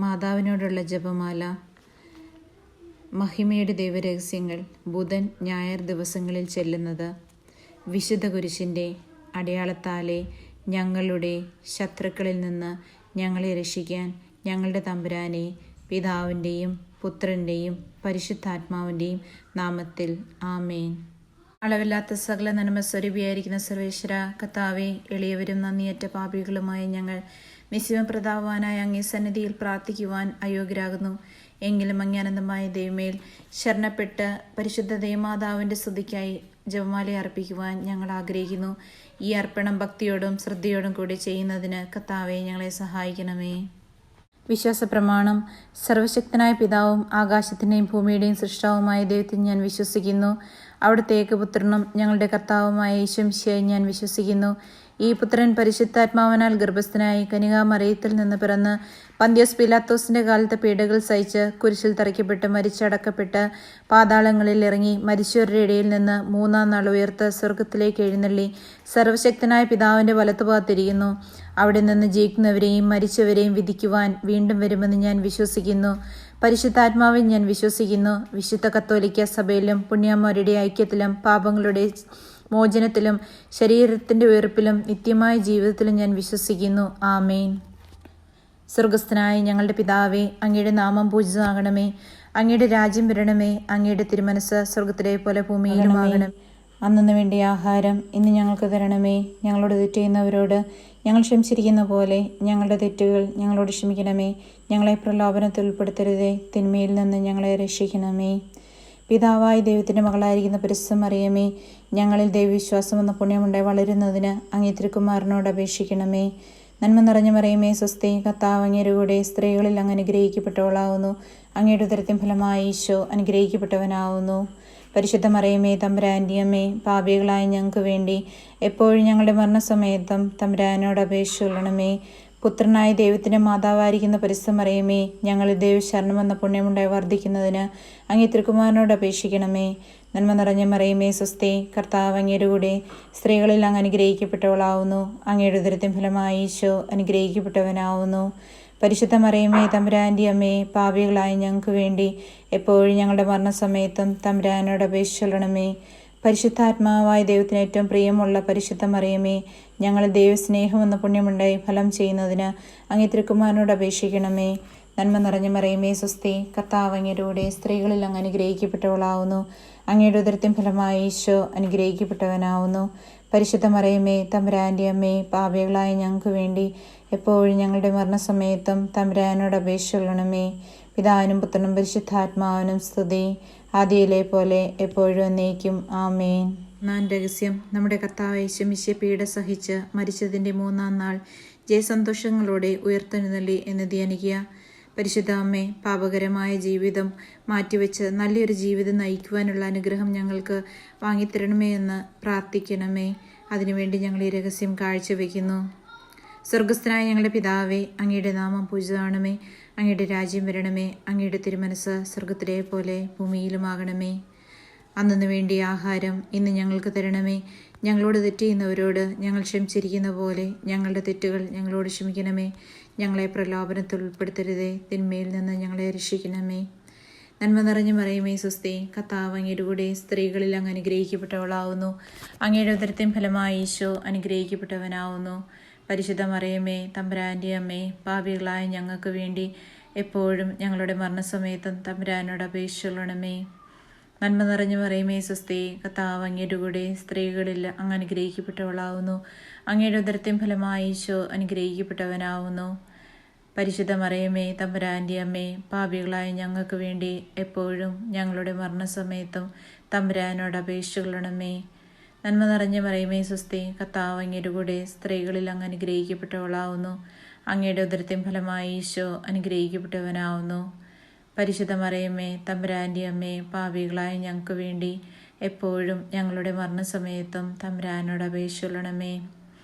മാതാവിനോടുള്ള ജപമാല. മഹിമയുടെ ദൈവരഹസ്യങ്ങൾ ബുധൻ ഞായർ ദിവസങ്ങളിൽ ചെല്ലുന്നത്. വിശുദ്ധ കുരിശിൻ്റെ അടയാളത്താലെ ഞങ്ങളുടെ ശത്രുക്കളിൽ നിന്ന് ഞങ്ങളെ രക്ഷിക്കാൻ ഞങ്ങളുടെ തമ്പുരാനെ പിതാവിൻ്റെയും പുത്രൻ്റെയും പരിശുദ്ധാത്മാവിൻ്റെയും നാമത്തിൽ ആമേൻ. അളവില്ലാത്ത സകല നന്മസ്വരൂപിയായിരിക്കുന്ന സർവേശ്വര കർത്താവേ, എളിയവരും നന്ദിയറ്റ പാപികളുമായ ഞങ്ങൾ നിസ്യമപ്രതാപവാനായ അങ്ങേ സന്നിധിയിൽ പ്രാർത്ഥിക്കുവാൻ അയോഗ്യരാകുന്നു. എങ്കിലും അങ്ങേ അനന്തമായ ദൈവമേൽ ശരണപ്പെട്ട് പരിശുദ്ധ ദേവമാതാവിൻ്റെ സ്തുതിക്കായി ജപമാല അർപ്പിക്കുവാൻ ഞങ്ങൾ ആഗ്രഹിക്കുന്നു. ഈ അർപ്പണം ഭക്തിയോടും ശ്രദ്ധയോടും കൂടി ചെയ്യുന്നതിന് കർത്താവേ ഞങ്ങളെ സഹായിക്കണമേ. വിശ്വാസ പ്രമാണം. സർവശക്തനായ പിതാവും ആകാശത്തിൻ്റെയും ഭൂമിയുടെയും സൃഷ്ടാവുമായ ദൈവത്തിൽ ഞാൻ വിശ്വസിക്കുന്നു. അവിടുത്തെ ഏകപുത്രനും ഞങ്ങളുടെ കർത്താവുമായ യേശുമിശിഹായിൽ ഞാൻ വിശ്വസിക്കുന്നു. ഈ പുത്രൻ പരിശുദ്ധാത്മാവിനാൽ ഗർഭസ്ഥനായി കന്യകാമറിയത്തിൽ നിന്ന് പിറന്ന് പന്ത്യോസ് പീലാത്തോസിന്റെ കാലത്ത് പീഡകൾ സഹിച്ച് കുരിശിൽ തറയ്ക്കപ്പെട്ട് മരിച്ചടക്കപ്പെട്ട് പാതാളങ്ങളിൽ ഇറങ്ങി മരിച്ചവരുടെ ഇടയിൽ നിന്ന് മൂന്നാം നാൾ ഉയർത്ത് സ്വർഗത്തിലേക്ക് എഴുന്നള്ളി സർവശക്തനായ പിതാവിന്റെ വലത്തുഭാഗത്തിരിക്കുന്നു. അവിടെ നിന്ന് ജീവിക്കുന്നവരെയും മരിച്ചവരെയും വിധിക്കുവാൻ വീണ്ടും വരുമെന്ന് ഞാൻ വിശ്വസിക്കുന്നു. പരിശുദ്ധാത്മാവിൽ ഞാൻ വിശ്വസിക്കുന്നു. വിശുദ്ധ കത്തോലിക്ക സഭയിലും പുണ്യന്മാരുടെ ഐക്യത്തിലും പാപങ്ങളുടെ മോചനത്തിലും ശരീരത്തിൻ്റെ ഉയർപ്പിലും നിത്യമായ ജീവിതത്തിലും ഞാൻ വിശ്വസിക്കുന്നു. ആമേൻ. സ്വർഗസ്ഥനായ ഞങ്ങളുടെ പിതാവേ, അങ്ങയുടെ നാമം പൂജിതമാകണമേ. അങ്ങയുടെ രാജ്യം വരണമേ. അങ്ങയുടെ തിരുമനസ് സ്വർഗത്തിലെ പോലെ ഭൂമിയിലുമാകണം. അന്നു വേണ്ടിയ ആഹാരം ഇന്ന് ഞങ്ങൾക്ക് തരണമേ. ഞങ്ങളോട് തെറ്റ് ചെയ്യുന്നവരോട് ഞങ്ങൾ ക്ഷമിച്ചിരിക്കുന്ന പോലെ ഞങ്ങളുടെ തെറ്റുകൾ ഞങ്ങളോട് ക്ഷമിക്കണമേ. ഞങ്ങളെ പ്രലോഭനത്തിൽ ഉൾപ്പെടുത്തരുതേ. തിന്മയിൽ നിന്ന് ഞങ്ങളെ രക്ഷിക്കണമേ. പിതാവായ ദൈവത്തിൻ്റെ മകളായിരിക്കുന്ന പരിശുദ്ധ മറിയമേ, ഞങ്ങളിൽ ദൈവവിശ്വാസം എന്ന പുണ്യമുണ്ടായി വളരുന്നതിന് അങ്ങേ തിരുക്കുമാരനോട് അപേക്ഷിക്കണമേ. നന്മ നിറഞ്ഞ മറിയമേ, സ്വസ്തി, കർത്താവ് അങ്ങയുടെ കൂടെ സ്ത്രീകളിൽ അങ്ങ് അനുഗ്രഹിക്കപ്പെട്ടവളാവുന്നു. അങ്ങയുടെ ഉദരത്തിൻ ഫലമായി ഈശോ അനുഗ്രഹിക്കപ്പെട്ടവനാവുന്നു. പരിശുദ്ധ മറിയമേ, തമ്പുരാൻ്റെ അമ്മേ, പാപികളായ ഞങ്ങൾക്ക് വേണ്ടി എപ്പോഴും ഞങ്ങളുടെ മരണസമയത്തും തമ്പുരാനോട് അപേക്ഷിച്ചുകൊള്ളണമേ. പുത്രനായ ദൈവത്തിൻ്റെ മാതാവായിരിക്കുന്ന പരിശുദ്ധ മറിയമേ, ഞങ്ങളിൽ ദൈവശരണമെന്ന പുണ്യമുണ്ടായി വർദ്ധിക്കുന്നതിന് അങ്ങേ തിരുക്കുമാരനോട് അപേക്ഷിക്കണമേ. നന്മ നിറഞ്ഞ മറിയമേ, സ്വസ്തി, കർത്താവ് അങ്ങയുടെ കൂടെ സ്ത്രീകളിൽ അങ്ങ് അനുഗ്രഹിക്കപ്പെട്ടവളാവുന്നു. അങ്ങയുടെ ഉദരത്തിൻ ഫലമായി ഈശോ അനുഗ്രഹിക്കപ്പെട്ടവനാവുന്നു. പരിശുദ്ധ മറിയമേ, തമ്പുരാൻ്റെ അമ്മേ, പാപികളായ ഞങ്ങൾക്ക് വേണ്ടി എപ്പോഴും ഞങ്ങളുടെ മരണസമയത്തും തമ്പുരാനോട് അപേക്ഷിച്ചുകൊള്ളണമേ. പരിശുദ്ധാത്മാവായ ദൈവത്തിന് ഏറ്റവും പ്രിയമുള്ള പരിശുദ്ധ മറിയമേ, ഞങ്ങൾ ദൈവസ്നേഹമെന്ന പുണ്യമുണ്ടായി ഫലം ചെയ്യുന്നതിന് അങ്ങേ തിരുക്കുമാരനോട് അപേക്ഷിക്കണമേ. നന്മ നിറഞ്ഞ മറിയമേ, സ്വസ്തി, കർത്താവ് അങ്ങയുടെ കൂടെ സ്ത്രീകളിൽ അങ്ങ് അനുഗ്രഹിക്കപ്പെട്ടവളാവുന്നു. അങ്ങയുടെ ഉദരത്തിൻ ഫലമായി ഈശോ അനുഗ്രഹിക്കപ്പെട്ടവനാവുന്നു. പരിശുദ്ധ മറിയമേ, തമ്പുരാൻ്റെ അമ്മേ, പാപികളായ ഞങ്ങൾക്ക് വേണ്ടി എപ്പോഴും ഞങ്ങളുടെ മരണസമയത്തും തമ്പുരാനോട് അപേക്ഷിച്ചുകൊള്ളണമേ. പിതാവിനും പുത്രനും പരിശുദ്ധാത്മാവിനും സ്തുതി, ആദിയിലെ പോലെ എപ്പോഴും എന്നേക്കും. ആമേൻ. രഹസ്യം. നമ്മുടെ കർത്താവ് യേശുമിശിഹാ പീഡ സഹിച്ച് മരിച്ചതിൻ്റെ മൂന്നാം നാൾ ജയസന്തോഷങ്ങളോടെ ഉയർത്തെഴുന്നള്ളി എന്ന് ധ്യാനിക്കുക. പരിശുദ്ധ അമ്മേ, പാപകരമായ ജീവിതം മാറ്റിവെച്ച് നല്ലൊരു ജീവിതം നയിക്കുവാനുള്ള അനുഗ്രഹം ഞങ്ങൾക്ക് വാങ്ങിത്തരണമേ എന്ന് പ്രാർത്ഥിക്കണമേ. അതിനുവേണ്ടി ഞങ്ങൾ ഈ രഹസ്യം കാഴ്ചവെക്കുന്നു. സ്വർഗസ്ഥനായ ഞങ്ങളുടെ പിതാവേ, അങ്ങയുടെ നാമം പൂജിതമാകണമേ. അങ്ങയുടെ രാജ്യം വരണമേ. അങ്ങയുടെ തിരുമനസ് സ്വർഗത്തിലെ പോലെ ഭൂമിയിലുമാകണമേ. അന്നു വേണ്ടിയ ആഹാരം ഇന്ന് ഞങ്ങൾക്ക് തരണമേ. ഞങ്ങളോട് തെറ്റ് ചെയ്യുന്നവരോട് ഞങ്ങൾ ക്ഷമിച്ചിരിക്കുന്ന പോലെ ഞങ്ങളുടെ തെറ്റുകൾ ഞങ്ങളോട് ക്ഷമിക്കണമേ. ഞങ്ങളെ പ്രലോഭനത്തിൽ ഉൾപ്പെടുത്തരുതേ. തിന്മയിൽ നിന്ന് ഞങ്ങളെ രക്ഷിക്കണമേ. നന്മ നിറഞ്ഞ മറിയമേ, സ്വസ്തി, കർത്താവ് അങ്ങയുടെ കൂടെ സ്ത്രീകളിൽ അങ്ങ് അനുഗ്രഹിക്കപ്പെട്ടവളാവുന്നു. അങ്ങയുടെ ഉദരത്തിൻ ഫലമായി ഈശോ അനുഗ്രഹിക്കപ്പെട്ടവനാവുന്നു. പരിശുദ്ധ മറിയമേ, തമ്പുരാൻ്റെ അമ്മേ, പാപികളായ ഞങ്ങൾക്ക് വേണ്ടി എപ്പോഴും ഞങ്ങളുടെ മരണസമയത്തും തമ്പുരാനോട് അപേക്ഷിച്ചുകൊള്ളണമേ. നന്മ നിറഞ്ഞ മറിയമേ, സ്വസ്തി, കർത്താവ് അങ്ങയുടെ കൂടെ സ്ത്രീകളിൽ അങ്ങ് അനുഗ്രഹിക്കപ്പെട്ടവളാവുന്നു. അങ്ങയുടെ ഉദരത്തിൻ ഫലമായി ഈശോ അനുഗ്രഹിക്കപ്പെട്ടവനാവുന്നു. പരിശുദ്ധ മറിയമേ, തമ്പുരാൻ്റെ അമ്മേ, പാപികളായ ഞങ്ങൾക്ക് വേണ്ടി എപ്പോഴും ഞങ്ങളുടെ മരണസമയത്തും തമ്പുരാനോട് അപേക്ഷിച്ചുകൊള്ളണമേ. നന്മ നിറഞ്ഞ മറിയമേ, സ്വസ്തി, കർത്താവ് അങ്ങയുടെ കൂടെ സ്ത്രീകളിൽ അങ്ങ് അനുഗ്രഹിക്കപ്പെട്ടവളാവുന്നു. അങ്ങയുടെ ഉദരത്തിൻ ഫലമായി ഈശോ അനുഗ്രഹിക്കപ്പെട്ടവനാവുന്നു. പരിശുദ്ധ മറിയമേ, തമ്പുരാൻ്റെ അമ്മേ, പാപികളായ ഞങ്ങൾക്ക് വേണ്ടി എപ്പോഴും ഞങ്ങളുടെ മരണസമയത്തും തമ്പുരാനോട് അപേക്ഷിച്ചുകൊള്ളണമേ.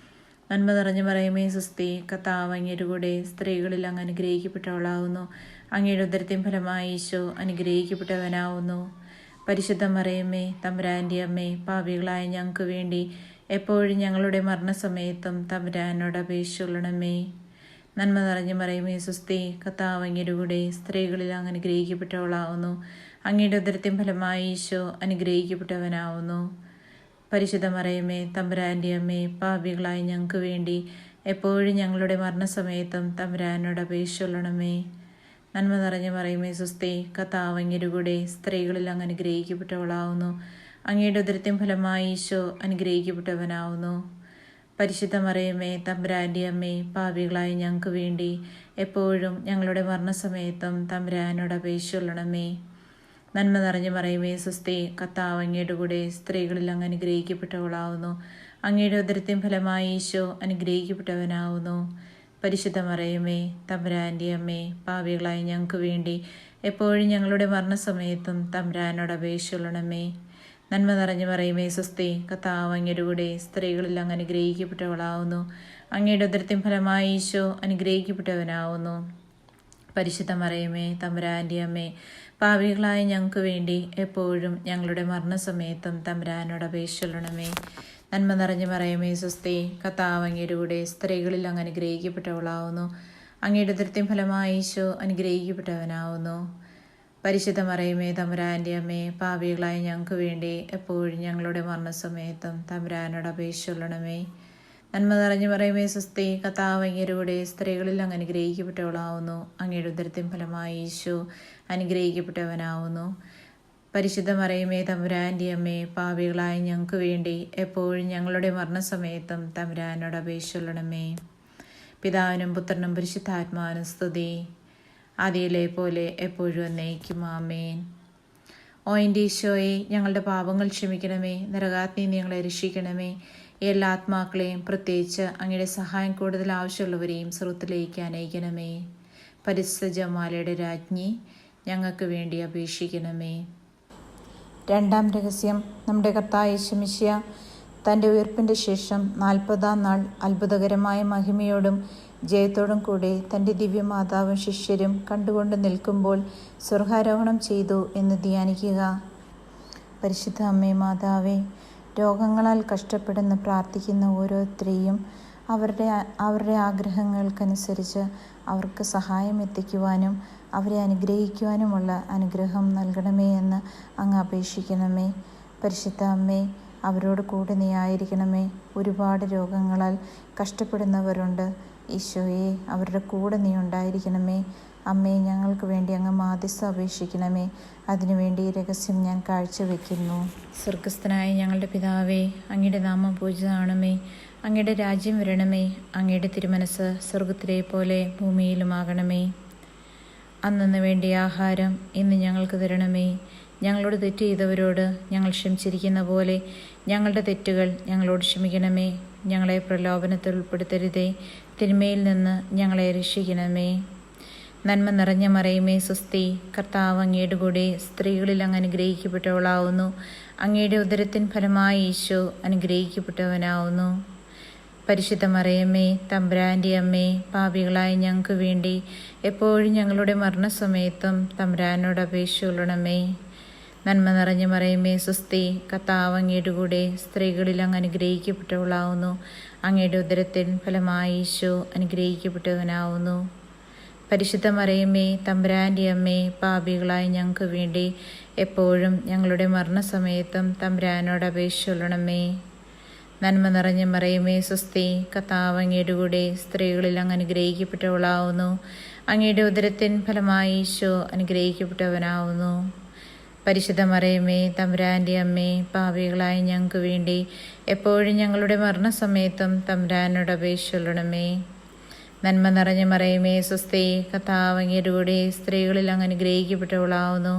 നന്മ നിറഞ്ഞ മറിയമേ, സ്വസ്തി, കർത്താവ് അങ്ങയുടെ കൂടെ സ്ത്രീകളിൽ അങ്ങ് അനുഗ്രഹിക്കപ്പെട്ടവളാവുന്നു. അങ്ങയുടെ ഉദരത്തിൻ ഫലമായി ഈശോ അനുഗ്രഹിക്കപ്പെട്ടവനാവുന്നു. പരിശുദ്ധ മറിയമേ, തമ്പുരാൻ്റെ അമ്മേ, പാപികളായ ഞങ്ങൾക്ക് വേണ്ടി എപ്പോഴും ഞങ്ങളുടെ മരണസമയത്തും തമ്പുരാനോട് അപേക്ഷിച്ചുകൊള്ളണമേ. നന്മ നിറഞ്ഞു മറിയമേ സ്വസ്തി, കർത്താവ് അങ്ങയുടെ കൂടെ സ്ത്രീകളിൽ അങ്ങ് അനുഗ്രഹിക്കപ്പെട്ടവളാവുന്നു. അങ്ങയുടെ ഉദരത്തിൻ ഫലമായി ഈശോ അനുഗ്രഹിക്കപ്പെട്ടവനാവുന്നു. പരിശുദ്ധ മറിയമേ തമ്പുരാൻ്റെ അമ്മേ, പാപികളായ ഞങ്ങൾക്ക് വേണ്ടി എപ്പോഴും ഞങ്ങളുടെ മരണസമയത്തും തമ്പുരാനോട് അപേക്ഷിച്ചുകൊള്ളണമേ. നന്മ നിറഞ്ഞ മറിയമേ സ്വസ്തി, കർത്താവ് അങ്ങയുടെ കൂടെ സ്ത്രീകളിൽ അങ്ങ് അനുഗ്രഹിക്കപ്പെട്ടവളാവുന്നു. അങ്ങയുടെ ഉദരത്തിൻ ഫലമായി ഈശോ അനുഗ്രഹിക്കപ്പെട്ടവനാവുന്നു. പരിശുദ്ധ മറിയമേ തമ്പുരാൻ്റെ അമ്മേ, പാപികളായ ഞങ്ങൾക്ക് വേണ്ടി എപ്പോഴും ഞങ്ങളുടെ മരണസമയത്തും തമ്പുരാനോട് അപേക്ഷിച്ചുകൊള്ളണമേ. നന്മ നിറഞ്ഞ മറിയമേ സ്വസ്തി, കർത്താവ് അങ്ങയുടെ കൂടെ സ്ത്രീകളിൽ അങ്ങ് അനുഗ്രഹിക്കപ്പെട്ടവളാവുന്നു. അങ്ങയുടെ ഉദരത്തിൻ ഫലമായി ഈശോ അനുഗ്രഹിക്കപ്പെട്ടവനാവുന്നു. പരിശുദ്ധ മറിയമേ തമ്പുരാൻ്റെ അമ്മേ, പാപികളായ ഞങ്ങൾക്ക് വേണ്ടി എപ്പോഴും ഞങ്ങളുടെ മരണസമയത്തും തമ്പുരാനോട് അപേക്ഷിച്ചുകൊള്ളണമേ. നന്മ നിറഞ്ഞു മറിയമേ സ്വസ്തി, കർത്താവ് അങ്ങയുടെ കൂടെ സ്ത്രീകളിൽ അങ്ങ് അനുഗ്രഹിക്കപ്പെട്ടവളാവുന്നു. അങ്ങയുടെ ഉദരത്തിൻ ഫലമായി ഈശോ അനുഗ്രഹിക്കപ്പെട്ടവനാവുന്നു. പരിശുദ്ധ മറിയമേ തമ്പുരാൻ്റെ അമ്മേ, പാപികളായ ഞങ്ങൾക്ക് വേണ്ടി എപ്പോഴും ഞങ്ങളുടെ മരണസമയത്തും തമ്പുരാനോട് അപേക്ഷിച്ചുകൊള്ളണമേ. നന്മ നിറഞ്ഞു മറിയമേ സ്വസ്തി, കർത്താവ് അങ്ങയുടെ കൂടെ സ്ത്രീകളിൽ അങ്ങ് അനുഗ്രഹിക്കപ്പെട്ടവളാവുന്നു. അങ്ങയുടെ ഉദരത്തിൻ ഫലമായി ഈശോ അനുഗ്രഹിക്കപ്പെട്ടവനാവുന്നു. പരിശുദ്ധ മറിയമേ തമ്പുരാൻ്റെ അമ്മേ, പാപികളായ ഞങ്ങൾക്ക് വേണ്ടി എപ്പോഴും ഞങ്ങളുടെ മരണസമയത്തും തമ്പുരാനോട് അപേക്ഷിച്ചുകൊള്ളണമേ. നന്മ നിറഞ്ഞു മറിയമേ സ്വസ്തി, കർത്താവ് അങ്ങയുടെ കൂടെ സ്ത്രീകളിൽ അങ്ങ് അനുഗ്രഹിക്കപ്പെട്ടവളാവുന്നു. അങ്ങയുടെ ഉദരത്തിൻ ഫലമായി ഈശോ അനുഗ്രഹിക്കപ്പെട്ടവനാവുന്നു. പരിശുദ്ധ മറിയമേ തമ്പുരാൻ്റെ അമ്മേ, പാപികളായ ഞങ്ങൾക്ക് വേണ്ടി എപ്പോഴും ഞങ്ങളുടെ മരണസമയത്തും തമ്പുരാനോട് അപേക്ഷിച്ചുകൊള്ളണമേ. പിതാവിനും പുത്രനും പരിശുദ്ധാത്മാവിനും സ്തുതി, ആദിയിലെ പോലെ എപ്പോഴും എന്നേക്കും ആമേൻ. ഓ എൻ്റെ ഈശോയെ, ഞങ്ങളുടെ പാപങ്ങൾ ക്ഷമിക്കണമേ, നരകാഗ്നിയിൽ നിന്ന് ഞങ്ങളെ രക്ഷിക്കണമേ. എല്ലാ ആത്മാക്കളെയും, പ്രത്യേകിച്ച് അങ്ങയുടെ സഹായം കൂടുതൽ ആവശ്യമുള്ളവരെയും സ്വർഗ്ഗത്തിലേക്ക് അനയിക്കണമേ. പരിശുദ്ധ ജപമാലയുടെ രാജ്ഞി, ഞങ്ങൾക്ക് വേണ്ടി അപേക്ഷിക്കണമേ. രണ്ടാം രഹസ്യം, നമ്മുടെ കർത്താവ് യേശു മിശിഹാ തൻ്റെ ഉയർപ്പിൻ്റെ ശേഷം 40-ാം നാൾ അത്ഭുതകരമായ മഹിമയോടും ജയത്തോടും കൂടെ തൻ്റെ ദിവ്യമാതാവും ശിഷ്യരും കണ്ടുകൊണ്ട് നിൽക്കുമ്പോൾ സ്വർഗാരോഹണം ചെയ്തു എന്ന് ധ്യാനിക്കുക. പരിശുദ്ധ അമ്മേ മാതാവേ, രോഗങ്ങളാൽ കഷ്ടപ്പെടുന്ന പ്രാർത്ഥിക്കുന്ന ഓരോരുത്തരെയും അവരുടെ ആഗ്രഹങ്ങൾക്കനുസരിച്ച് അവർക്ക് സഹായം എത്തിക്കുവാനും അവരെ അനുഗ്രഹിക്കുവാനുമുള്ള അനുഗ്രഹം നൽകണമേ എന്ന് അങ്ങ് അപേക്ഷിക്കണമേ. പരിശുദ്ധ അമ്മേ, അവരോട് കൂടെ നീ ആയിരിക്കണമേ. ഒരുപാട് രോഗങ്ങളാൽ കഷ്ടപ്പെടുന്നവരുണ്ട്. ഈശോയെ, അവരുടെ കൂടെ നീ ഉണ്ടായിരിക്കണമേ. അമ്മേ, ഞങ്ങൾക്ക് വേണ്ടി അങ്ങ് മാധ്യസ്ഥം അപേക്ഷിക്കണമേ. അതിനുവേണ്ടി ഈ രഹസ്യം ഞാൻ കാഴ്ചവെക്കുന്നു. സ്വർഗസ്ഥനായ ഞങ്ങളുടെ പിതാവേ, അങ്ങയുടെ നാമം പൂജിതമാണമേ. അങ്ങയുടെ രാജ്യം വരണമേ. അങ്ങയുടെ തിരുമനസ് സ്വർഗത്തിലെ പോലെ ഭൂമിയിലുമാകണമേ. അന്നന്ന് വേണ്ടിയ ആഹാരം ഇന്ന് ഞങ്ങൾക്ക് തരണമേ. ഞങ്ങളോട് തെറ്റ് ചെയ്തവരോട് ഞങ്ങൾ ക്ഷമിച്ചിരിക്കുന്ന പോലെ ഞങ്ങളുടെ തെറ്റുകൾ ഞങ്ങളോട് ക്ഷമിക്കണമേ. ഞങ്ങളെ പ്രലോഭനത്തിൽ ഉൾപ്പെടുത്തരുതേ, തിന്മയിൽ നിന്ന് ഞങ്ങളെ രക്ഷിക്കണമേ. നന്മ നിറഞ്ഞ മറിയമേ സ്വസ്തി, കർത്താവ് അങ്ങയുടെ കൂടെ സ്ത്രീകളിൽ അങ്ങ് അനുഗ്രഹിക്കപ്പെട്ടവളാവുന്നു. അങ്ങയുടെ ഉദരത്തിൻ ഫലമായി ഈശോ അനുഗ്രഹിക്കപ്പെട്ടവനാവുന്നു. പരിശുദ്ധ മറിയമേ തമ്പുരാൻ്റെ അമ്മേ, പാപികളായ ഞങ്ങൾക്ക് വേണ്ടി എപ്പോഴും ഞങ്ങളുടെ മരണസമയത്തും തമ്പുരാനോട് അപേക്ഷിച്ചുകൊള്ളണമേ. നന്മ നിറഞ്ഞ മറിയമേ സ്വസ്തി, കർത്താവ് അങ്ങയുടെ കൂടെ സ്ത്രീകളിൽ അങ്ങ് അനുഗ്രഹിക്കപ്പെട്ടവളാവുന്നു. അങ്ങയുടെ ഉദരത്തിൻ ഫലമായി ഈശോ അനുഗ്രഹിക്കപ്പെട്ടവനാവുന്നു. പരിശുദ്ധ മറിയമേ തമ്പുരാൻ്റെ അമ്മേ, പാപികളായ ഞങ്ങൾക്ക് വേണ്ടി എപ്പോഴും ഞങ്ങളുടെ മരണസമയത്തും തമ്പുരാനോട് അപേക്ഷിച്ചുകൊള്ളണമേ. നന്മ നിറഞ്ഞ മറിയമേ സ്വസ്തി, കർത്താവ് അങ്ങയുടെ കൂടെ സ്ത്രീകളിൽ അങ്ങ് അനുഗ്രഹിക്കപ്പെട്ടവളാവുന്നു. അങ്ങയുടെ ഉദരത്തിൻ ഫലമായി ഈശോ അനുഗ്രഹിക്കപ്പെട്ടവനാവുന്നു. പരിശുദ്ധ മറിയമേ തമ്പുരാൻ്റെ അമ്മേ, പാപികളായ ഞങ്ങൾക്ക് വേണ്ടി എപ്പോഴും ഞങ്ങളുടെ മരണസമയത്തും തമ്പുരാനോട് അപേക്ഷിച്ചുകൊള്ളണമേ. നന്മ നിറഞ്ഞ മറിയമേ സ്വസ്തി, കർത്താവ് അങ്ങയുടെ കൂടെ സ്ത്രീകളിൽ അങ്ങ് അനുഗ്രഹിക്കപ്പെട്ടവളാവുന്നു.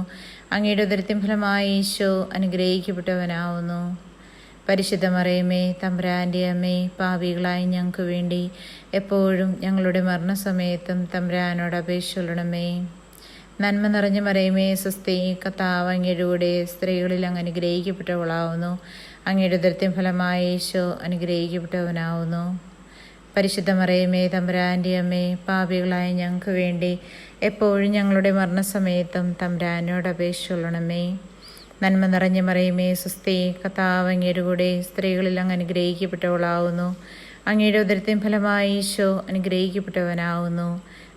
അങ്ങയുടെ ഉദരത്തിൻ ഫലമായി ഈശോ അനുഗ്രഹിക്കപ്പെട്ടവനാവുന്നു. പരിശുദ്ധ മറിയമേ തമ്പുരാൻ്റെ അമ്മേ, പാപികളായ ഞങ്ങൾക്ക് വേണ്ടി എപ്പോഴും ഞങ്ങളുടെ മരണസമയത്തും തമ്പുരാനോട് അപേക്ഷിച്ചുകൊള്ളണമേ. നന്മ നിറഞ്ഞ മറിയമേ സ്വസ്തി, കർത്താവ് അങ്ങയുടെ കൂടെ സ്ത്രീകളിൽ അങ്ങ് അനുഗ്രഹിക്കപ്പെട്ടവളാവുന്നു. അങ്ങയുടെ ഉദരത്തിൻ ഫലമായി ഈശോ അനുഗ്രഹിക്കപ്പെട്ടവനാവുന്നു. പരിശുദ്ധ മറിയമേ തമ്പുരാൻ്റെ അമ്മേ, പാപികളായ ഞങ്ങൾക്ക് വേണ്ടി എപ്പോഴും ഞങ്ങളുടെ മരണസമയത്തും തമ്പുരാനോട് അപേക്ഷിച്ചുകൊള്ളണമേ. നന്മ നിറഞ്ഞ മറിയമേ സ്വസ്തി, കർത്താവ് അങ്ങയുടെ കൂടെ സ്ത്രീകളിൽ അങ്ങ് അനുഗ്രഹിക്കപ്പെട്ടവളാവുന്നു. അങ്ങയുടെ ഉദരത്തിൻ ഫലമായി ഈശോ അനുഗ്രഹിക്കപ്പെട്ടവനാവുന്നു.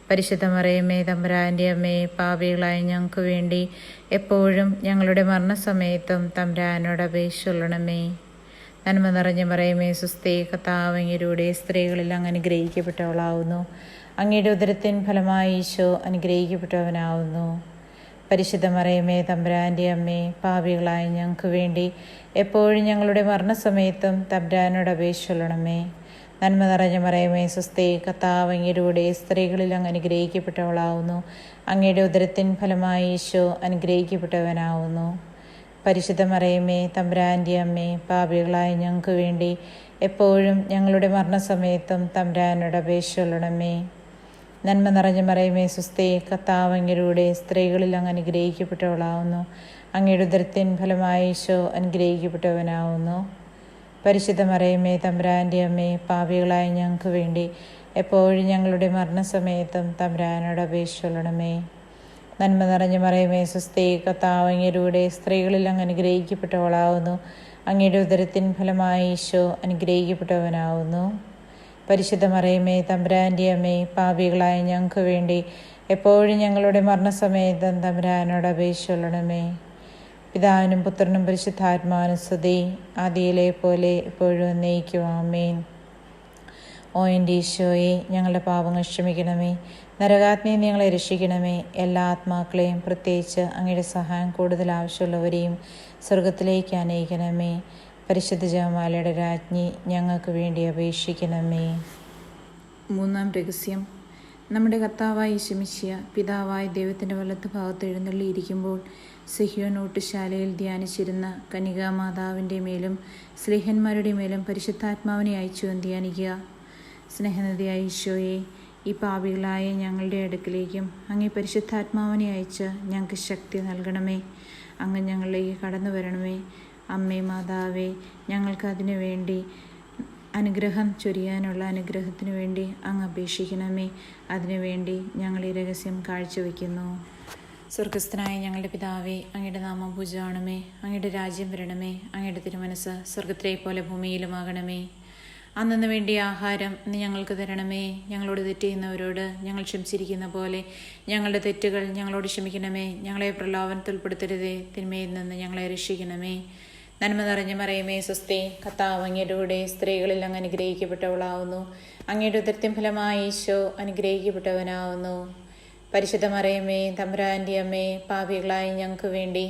പരിശുദ്ധ മറിയമേ തമ്പുരാൻ്റെ അമ്മേ, പാപികളായ ഞങ്ങൾക്ക് വേണ്ടി എപ്പോഴും ഞങ്ങളുടെ മരണസമയത്തും തമ്പുരാനോട് അപേക്ഷിച്ചുകൊള്ളണമേ. നന്മ നിറഞ്ഞ മറിയമേ സുസ്ഥി, കർത്താവ് അങ്ങയുടെ സ്ത്രീകളിൽ അങ്ങ് അനുഗ്രഹിക്കപ്പെട്ടവളാവുന്നു. അങ്ങയുടെ ഉദരത്തിൻ ഫലമായി ഈശോ അനുഗ്രഹിക്കപ്പെട്ടവനാവുന്നു. പരിശുദ്ധ മറിയമേ തമ്പുരാൻ്റെ അമ്മേ, പാപികളായ ഞങ്ങൾക്ക് വേണ്ടി എപ്പോഴും ഞങ്ങളുടെ മരണസമയത്തും തമ്പുരാനോട് അപേക്ഷിച്ചുകൊള്ളണമേ. നന്മ നിറഞ്ഞ മറിയമേ സുസ്ഥി, കർത്താവ് അങ്ങയുടെ സ്ത്രീകളിൽ അങ്ങ് അനുഗ്രഹിക്കപ്പെട്ടവളാവുന്നു. അങ്ങയുടെ ഉദരത്തിൻ ഫലമായി ഈശോ അനുഗ്രഹിക്കപ്പെട്ടവനാവുന്നു. പരിശുദ്ധ മറിയമേ തമ്പുരാൻ്റെ അമ്മേ, പാപികളായ ഞങ്ങൾക്ക് വേണ്ടി എപ്പോഴും ഞങ്ങളുടെ മരണസമയത്തും തമ്പുരാനോട് അപേക്ഷിച്ചുകൊള്ളണമേ. നന്മ നിറഞ്ഞ മറിയമേ സുസ്ഥി, കർത്താവ് അങ്ങയുടെ സ്ത്രീകളിൽ അങ്ങ് അനുഗ്രഹിക്കപ്പെട്ടവളാവുന്നു. അങ്ങയുടെ ഉദരത്തിൻ ഫലമായി ഈശോ അനുഗ്രഹിക്കപ്പെട്ടവനാവുന്നു. പരിശുദ്ധ മറിയമേ തമ്പുരാൻ്റെ അമ്മേ, പാപികളായ ഞങ്ങൾക്ക് വേണ്ടി എപ്പോഴും ഞങ്ങളുടെ മരണസമയത്തും തമ്പുരാനോട് അപേക്ഷിച്ചുകൊള്ളണമേ. നന്മ നിറഞ്ഞ മറിയമേ സുസ്ഥി, കർത്താവ് അങ്ങയുടെ സ്ത്രീകളിൽ അങ്ങ് അനുഗ്രഹിക്കപ്പെട്ടവളാവുന്നു. അങ്ങയുടെ ഉദരത്തിൻ ഫലമായി ഈശോ അനുഗ്രഹിക്കപ്പെട്ടവനാവുന്നു. പരിശുദ്ധ മറിയമേ തമ്പുരാൻ്റെ അമ്മേ, പാപികളായ ഞങ്ങൾക്ക് വേണ്ടി എപ്പോഴും ഞങ്ങളുടെ മരണസമയത്തും തമ്പുരാനോട് അപേക്ഷിച്ചുകൊള്ളണമേ. പിതാവിനും പുത്രനും പരിശുദ്ധാത്മാവിനും സ്തുതി, ആദിയിലെ പോലെ എപ്പോഴും എന്നേക്കും ആമേൻ. ഓ എൻ്റെ ഈശോയെ, ഞങ്ങളുടെ പാപങ്ങൾ ക്ഷമിക്കണമേ. നരകാഗ്നിയിൽ ഞങ്ങളെ രക്ഷിക്കണമേ. എല്ലാ ആത്മാക്കളെയും, പ്രത്യേകിച്ച് അങ്ങയുടെ സഹായം കൂടുതൽ ആവശ്യമുള്ളവരെയും സ്വർഗത്തിലേക്ക് അനയിക്കണമേ. പരിശുദ്ധ ജപമാലയുടെ രാജ്ഞി, ഞങ്ങൾക്ക് വേണ്ടി അപേക്ഷിക്കണമേ. മൂന്നാം രഹസ്യം. നമ്മുടെ കർത്താവായ യേശു മിശിഹാ പിതാവായ ദൈവത്തിൻ്റെ വലത്ത് ഭാഗത്ത് എഴുന്നള്ളിയിരിക്കുമ്പോൾ സിഹിയോൻ ഊട്ടുശാലയിൽ ധ്യാനിച്ചിരുന്ന കന്യകാമാതാവിൻ്റെ മേലും സ്ലീഹന്മാരുടെ മേലും പരിശുദ്ധാത്മാവിനെ അയച്ചു എന്ന് ധ്യാനിക്കുക. സ്നേഹനിധിയായ ഈശോയെ, ഈ പാപികളായ ഞങ്ങളുടെ അടുക്കിലേക്കും അങ്ങേ പരിശുദ്ധാത്മാവിനെ അയച്ച് ഞങ്ങൾക്ക് ശക്തി നൽകണമേ. അങ്ങ് ഞങ്ങളിലേക്ക് കടന്നു വരണമേ. അമ്മേ മാതാവേ, ഞങ്ങൾക്ക് അതിനു വേണ്ടി അനുഗ്രഹം ചൊരിയാനുള്ള അനുഗ്രഹത്തിനു വേണ്ടി അങ്ങ് അപേക്ഷിക്കണമേ. അതിനുവേണ്ടി ഞങ്ങൾ ഈ രഹസ്യം കാഴ്ചവെക്കുന്നു. സ്വർഗസ്ഥനായ ഞങ്ങളുടെ പിതാവേ, അങ്ങയുടെ നാമം പൂജിതമാകണമേ. അങ്ങയുടെ രാജ്യം വരണമേ. അങ്ങയുടെ തിരുമനസ്സ് സ്വർഗത്തിലെ പോലെ ഭൂമിയിലുമാകണമേ. അന്നു വേണ്ടിയ ആഹാരം ഇന്ന് ഞങ്ങൾക്ക് തരണമേ. ഞങ്ങളോട് തെറ്റ് ചെയ്യുന്നവരോട് ഞങ്ങൾ ക്ഷമിച്ചിരിക്കുന്ന പോലെ ഞങ്ങളുടെ തെറ്റുകൾ ഞങ്ങളോട് ക്ഷമിക്കണമേ. ഞങ്ങളെ പ്രലോഭനത്തിൽ ഉൾപ്പെടുത്തരുതേ, തിന്മയിൽ നിന്ന് ഞങ്ങളെ രക്ഷിക്കണമേ. നന്മ നിറഞ്ഞ മറിയമേ സ്വസ്തി, കർത്താവ് അങ്ങയുടെ സ്ത്രീകളിൽ അങ്ങ് അനുഗ്രഹിക്കപ്പെട്ടവളാവുന്നു. അങ്ങയുടെ ഉദരത്തിൻ ഫലമായി ഈശോ അനുഗ്രഹിക്കപ്പെട്ടവനാവുന്നു. പരിശുദ്ധ മറിയമേ തമ്പുരാൻ്റെ അമ്മേ, പാപികളായ ഞങ്ങൾക്ക് വേണ്ടി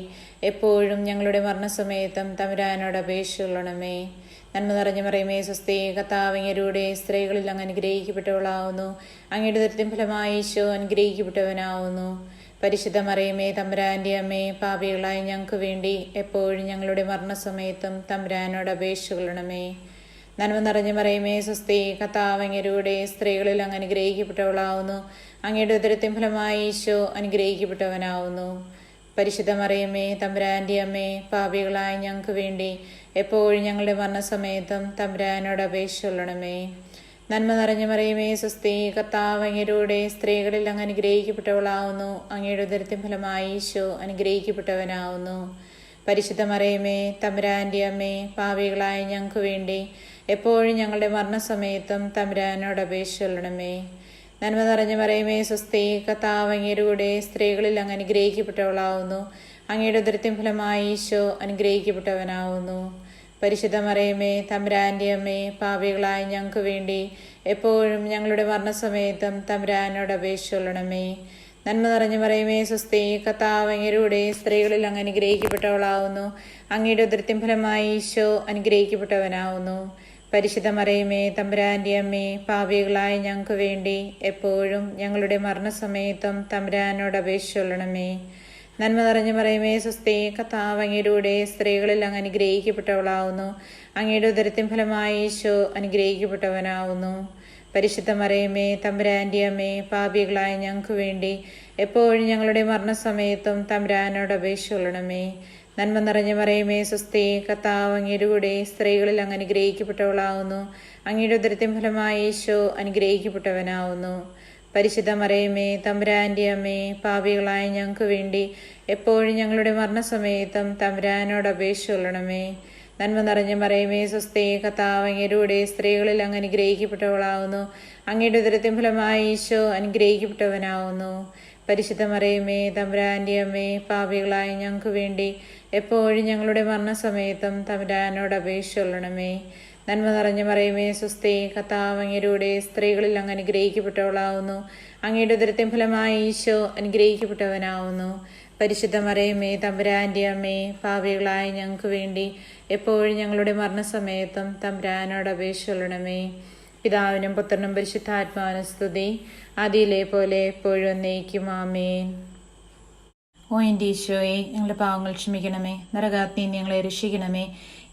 എപ്പോഴും ഞങ്ങളുടെ മരണസമയത്തും തമ്പുരാനോട് അപേക്ഷിച്ചുകൊള്ളണമേ. നന്മ നിറഞ്ഞ മറിയമേ സ്വസ്തി, കർത്താവ് അങ്ങയുടെ സ്ത്രീകളിൽ അങ്ങ് അനുഗ്രഹിക്കപ്പെട്ടവളാവുന്നു. അങ്ങയുടെ ഉദരത്തിൻ ഫലമായി ഈശോ അനുഗ്രഹിക്കപ്പെട്ടവനാവുന്നു. പരിശുദ്ധ മറിയമേ തമ്പുരാൻ്റെ അമ്മേ, പാപികളായ ഞങ്ങൾക്ക് വേണ്ടി എപ്പോഴും ഞങ്ങളുടെ മരണസമയത്തും തമ്പുരാനോട് അപേക്ഷിച്ചുകൊള്ളണമേ. നന്മ നിറഞ്ഞ മറിയമേ സ്വസ്തി, കർത്താവ് അങ്ങയുടെ സ്ത്രീകളിൽ അങ്ങ് അനുഗ്രഹിക്കപ്പെട്ടവളാവുന്നു. അങ്ങയുടെ ഉദരത്തിൻ ഫലമായി ഈശോ അനുഗ്രഹിക്കപ്പെട്ടവനാവുന്നു. പരിശുദ്ധ മറിയമേ തമ്പുരാൻ്റെ അമ്മേ, പാപികളായ ഞങ്ങൾക്ക് വേണ്ടി എപ്പോഴും ഞങ്ങളുടെ മരണസമയത്തും തമ്പുരാനോട് അപേക്ഷിച്ചുകൊള്ളണമേ. നന്മ നിറഞ്ഞ മറിയമേ സ്വസ്തി, കർത്താവ് അങ്ങയുടെ സ്ത്രീകളിൽ അങ്ങ് അനുഗ്രഹിക്കപ്പെട്ടവളാവുന്നു. അങ്ങയുടെ ഉദരത്തിൻ ഫലമായി ഈശോ അനുഗ്രഹിക്കപ്പെട്ടവനാവുന്നു. പരിശുദ്ധ മറിയമേ തമ്പുരാൻ്റെ അമ്മേ, പാപികളായ ഞങ്ങൾക്ക് വേണ്ടി എപ്പോഴും ഞങ്ങളുടെ മരണസമയത്തും തമ്പുരാനോട് അപേക്ഷിച്ചുകൊള്ളണമേ. നന്മ നിറഞ്ഞ മറിയമേ സ്വസ്തി, കർത്താവ് അങ്ങയുടെ സ്ത്രീകളിൽ അങ്ങ് അനുഗ്രഹിക്കപ്പെട്ടവളാവുന്നു. അങ്ങയുടെ ഉദരത്തിൻ ഫലമായി ഈശോ അനുഗ്രഹിക്കപ്പെട്ടവനാവുന്നു. പരിശുദ്ധ മറിയമേ തമ്പുരാൻ്റെ അമ്മേ, പാപികളായ ഞങ്ങൾക്ക് വേണ്ടി എപ്പോഴും ഞങ്ങളുടെ മരണസമയത്തും തമ്പുരാനോട് അപേക്ഷിച്ചുകൊള്ളണമേ. നന്മ നിറഞ്ഞ മറിയമേ സ്വസ്തി, കർത്താവ് അങ്ങയുടെ സ്ത്രീകളിൽ അങ്ങ് അനുഗ്രഹിക്കപ്പെട്ടവളാവുന്നു. അങ്ങയുടെ ഉദരത്തിൻ ഫലമായി ഈശോ അനുഗ്രഹിക്കപ്പെട്ടവനാവുന്നു. പരിശുദ്ധ മറിയമേ തമ്പുരാൻ്റെ അമ്മേ, പാപികളായ ഞങ്ങൾക്ക് വേണ്ടി എപ്പോഴും ഞങ്ങളുടെ മരണസമയത്തും തമ്പുരാനോട് അപേക്ഷിച്ചുകൊള്ളണമേ. നന്മ നിറഞ്ഞ മറിയമേ സ്വസ്തി, കർത്താവ് അങ്ങയുടെ സ്ത്രീകളിൽ അങ്ങ് അനുഗ്രഹിക്കപ്പെട്ടവളാവുന്നു. അങ്ങയുടെ ഉദരത്തിൻ ഫലമായി ഈശോ അനുഗ്രഹിക്കപ്പെട്ടവനാവുന്നു. പരിശുദ്ധ മറിയമേ തമ്പുരാൻ്റെ അമ്മേ, പാപികളായ ഞങ്ങൾക്ക് വേണ്ടി എപ്പോഴും ഞങ്ങളുടെ മരണസമയത്തും തമ്പുരാനോട് അപേക്ഷിച്ചുകൊള്ളണമേ. നന്മ നിറഞ്ഞ മറിയമേ സ്വസ്തി, കർത്താവ് അങ്ങയുടെ സ്ത്രീകളിൽ അങ്ങ് അനുഗ്രഹിക്കപ്പെട്ടവളാവുന്നു. അങ്ങയുടെ ഉദരത്തിൻ ഫലമായി ഈശോ അനുഗ്രഹിക്കപ്പെട്ടവനാവുന്നു. പരിശുദ്ധ മറിയമേ തമ്പുരാൻ്റെ അമ്മേ, പാപികളായ ഞങ്ങൾക്ക് വേണ്ടി എപ്പോഴും ഞങ്ങളുടെ മരണസമയത്തും തമ്പുരാനോട് അപേക്ഷിച്ചുകൊള്ളണമേ. നന്മ നിറഞ്ഞ മറിയമേ സ്വസ്തി, കർത്താവ് അങ്ങയുടെ സ്ത്രീകളിൽ അങ്ങ് അനുഗ്രഹിക്കപ്പെട്ടവളാവുന്നു. അങ്ങയുടെ ഉദരത്തിൻ ഫലമായി ഈശോ അനുഗ്രഹിക്കപ്പെട്ടവനാവുന്നു. പരിശുദ്ധ മറിയമേ തമ്പുരാന്റെ അമ്മേ, പാപികളായ ഞങ്ങൾക്ക് വേണ്ടി എപ്പോഴും ഞങ്ങളുടെ മരണസമയത്തും തമ്പുരാനോട് അപേക്ഷിച്ചുകൊള്ളണമേ. നന്മ നിറഞ്ഞ മറിയമേ സ്വസ്തി, കർത്താവ് അങ്ങയുടെ സ്ത്രീകളിൽ അങ്ങ് അനുഗ്രഹിക്കപ്പെട്ടവളാവുന്നു. അങ്ങയുടെ ഉദരത്തിൻ ഫലമായി ഈശോ അനുഗ്രഹിക്കപ്പെട്ടവനാവുന്നു. പരിശുദ്ധ മറിയമേ തമ്പുരാന്റെ അമ്മേ, പാപികളായ ഞങ്ങൾക്ക് വേണ്ടി എപ്പോഴും ഞങ്ങളുടെ മരണസമയത്തും തമ്പുരാനോട് അപേക്ഷിച്ചുകൊള്ളണമേ. പിതാവിനും പുത്രനും പരിശുദ്ധാത്മാവിനും സ്തുതി, ആദിയിലെ പോലെ എപ്പോഴും എന്നേക്കും. ആമേൻ. ഓ എൻ്റെ ഈശോയെ, ഞങ്ങളുടെ പാവങ്ങൾ ക്ഷമിക്കണമേ. നരകാഗ്നി ഞങ്ങളെ രക്ഷിക്കണമേ.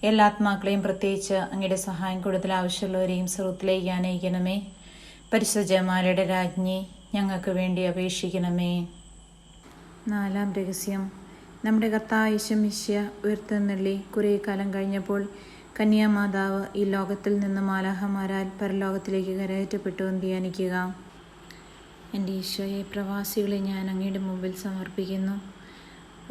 എല്ലാ ആത്മാക്കളെയും, പ്രത്യേകിച്ച് അങ്ങയുടെ സഹായം കൂടുതൽ ആവശ്യമുള്ളവരെയും സ്വർഗ്ഗത്തിലേക്ക് ആനയിക്കണമേ. പരിശുദ്ധ ജപമാലയുടെ രാജ്ഞി, ഞങ്ങൾക്ക് വേണ്ടി അപേക്ഷിക്കണമേ. 4-ാം രഹസ്യം. നമ്മുടെ കർത്താവ് യേശു മിശിഹ ഉയർത്തെഴുന്നള്ളി കുറേ കാലം കഴിഞ്ഞപ്പോൾ കന്യാമാതാവ് ഈ ലോകത്തിൽ നിന്ന് മാലാഖമാരാൽ പരലോകത്തിലേക്ക് കരകയറ്റപ്പെട്ടു എന്ന് ധ്യാനിക്കുക. എൻ്റെ ഈശോയെ, പ്രവാസികളെ ഞാൻ അങ്ങയുടെ മുമ്പിൽ സമർപ്പിക്കുന്നു.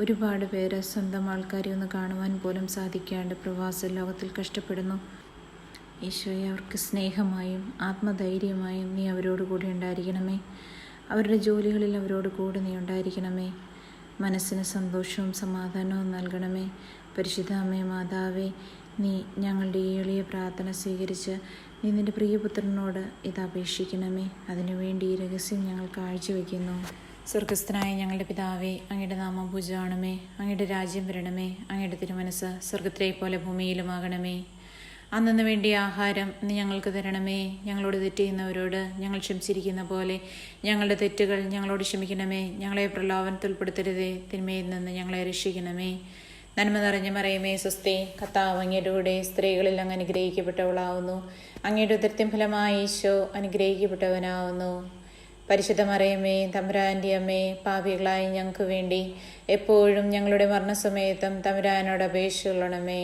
ഒരുപാട് പേര് സ്വന്തം ആൾക്കാരെ ഒന്ന് കാണുവാൻ പോലും സാധിക്കാണ്ട് പ്രവാസ ലോകത്തിൽ കഷ്ടപ്പെടുന്നു. ഈശോയെ, അവർക്ക് സ്നേഹമായും ആത്മധൈര്യമായും നീ അവരോട് കൂടി ഉണ്ടായിരിക്കണമേ. അവരുടെ ജോലികളിൽ അവരോട് കൂടെ നീ ഉണ്ടായിരിക്കണമേ. മനസ്സിന് സന്തോഷവും സമാധാനവും നൽകണമേ. പരിശുദ്ധ അമ്മേ മാതാവേ, നീ ഞങ്ങളുടെ ഈ എളിയ പ്രാർത്ഥന സ്വീകരിച്ച് നീ നിൻ്റെ പ്രിയപുത്രനോട് ഇത് അപേക്ഷിക്കണമേ. അതിനുവേണ്ടി ഈ രഹസ്യം ഞങ്ങൾ കാഴ്ചവെക്കുന്നു. സ്വർഗസ്ഥനായ ഞങ്ങളുടെ പിതാവേ, അങ്ങയുടെ നാമം പൂജിതമാകണമേ. അങ്ങയുടെ രാജ്യം വരണമേ. അങ്ങയുടെ തിരുമനസ്സ് സ്വർഗത്തിലെ പോലെ ഭൂമിയിലുമാകണമേ. അന്നു വേണ്ടിയ ആഹാരം ഇന്ന് ഞങ്ങൾക്ക് തരണമേ. ഞങ്ങളോട് തെറ്റ് ചെയ്യുന്നവരോട് ഞങ്ങൾ ക്ഷമിച്ചിരിക്കുന്ന പോലെ ഞങ്ങളുടെ തെറ്റുകൾ ഞങ്ങളോട് ക്ഷമിക്കണമേ. ഞങ്ങളെ പ്രലോഭനത്തിൽ ഉൾപ്പെടുത്തരുതേ, തിന്മയിൽ നിന്ന് ഞങ്ങളെ രക്ഷിക്കണമേ. നന്മ നിറഞ്ഞ മറിയമേ സ്വസ്തി, കർത്താവ് അങ്ങയുടെ സ്ത്രീകളിൽ അങ്ങ് അനുഗ്രഹിക്കപ്പെട്ടവളാവുന്നു. അങ്ങയുടെ ഉദരത്തിൻ ഫലമായി ഈശോ അനുഗ്രഹിക്കപ്പെട്ടവനാവുന്നു. പരിശുദ്ധ മറിയമേ തമ്പുരാന്റെ അമ്മേ, പാപികളായ ഞങ്ങൾക്ക് വേണ്ടി എപ്പോഴും ഞങ്ങളുടെ മരണസമയത്തും തമ്പുരാനോട് അപേക്ഷിച്ചുകൊള്ളണമേ.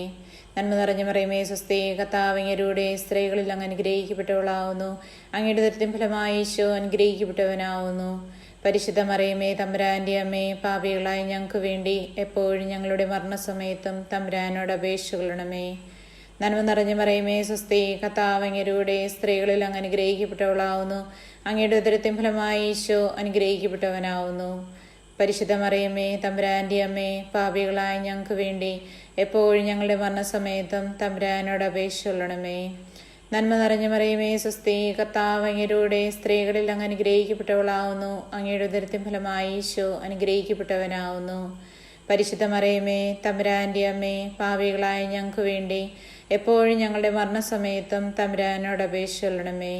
നന്മ നിറഞ്ഞ മറിയമേ സ്വസ്തി, കർത്താവ് അങ്ങയുടെ സ്ത്രീകളിൽ അങ്ങ് അനുഗ്രഹിക്കപ്പെട്ടവളാവുന്നു. അങ്ങയുടെ ഉദരത്തിൻ ഫലമായി ഈശോ അനുഗ്രഹിക്കപ്പെട്ടവനാവുന്നു. പരിശുദ്ധ മറിയമേ തമ്പുരാന്റെ അമ്മേ, പാപികളായ ഞങ്ങൾക്ക് വേണ്ടി എപ്പോഴും ഞങ്ങളുടെ മരണസമയത്തും തമ്പുരാനോട് അപേക്ഷിച്ചുകൊള്ളണമേ. നന്മ നിറഞ്ഞ മറിയമേ സ്വസ്തി, കർത്താവ് അങ്ങയുടെ സ്ത്രീകളിൽ അങ്ങ് അനുഗ്രഹിക്കപ്പെട്ടവളാവുന്നു. അങ്ങയുടെ ഉദരത്തിൻ ഫലമായി ഈശോ അനുഗ്രഹിക്കപ്പെട്ടവനാവുന്നു. പരിശുദ്ധ മറിയമേ തമ്പുരാന്റെ അമ്മേ, പാപികളായ ഞങ്ങൾക്ക് വേണ്ടി എപ്പോഴും ഞങ്ങളുടെ മരണസമയത്തും തമ്പുരാനോട് അപേക്ഷിച്ചുകൊള്ളണമേ. നന്മ നിറഞ്ഞ മറിയമേ സ്വസ്തി, കർത്താവ് അങ്ങയുടെ സ്ത്രീകളിൽ അങ്ങ് അനുഗ്രഹിക്കപ്പെട്ടവളാവുന്നു. അങ്ങയുടെ ഉദരത്തിൻ ഫലമായി ഈശോ അനുഗ്രഹിക്കപ്പെട്ടവനാവുന്നു. പരിശുദ്ധ മറിയമേ തമ്പുരാന്റെ അമ്മേ, പാപികളായ ഞങ്ങൾക്ക് വേണ്ടി എപ്പോഴും ഞങ്ങളുടെ മരണസമയത്തും തമ്പുരാനോട് അപേക്ഷിച്ചുകൊള്ളണമേ.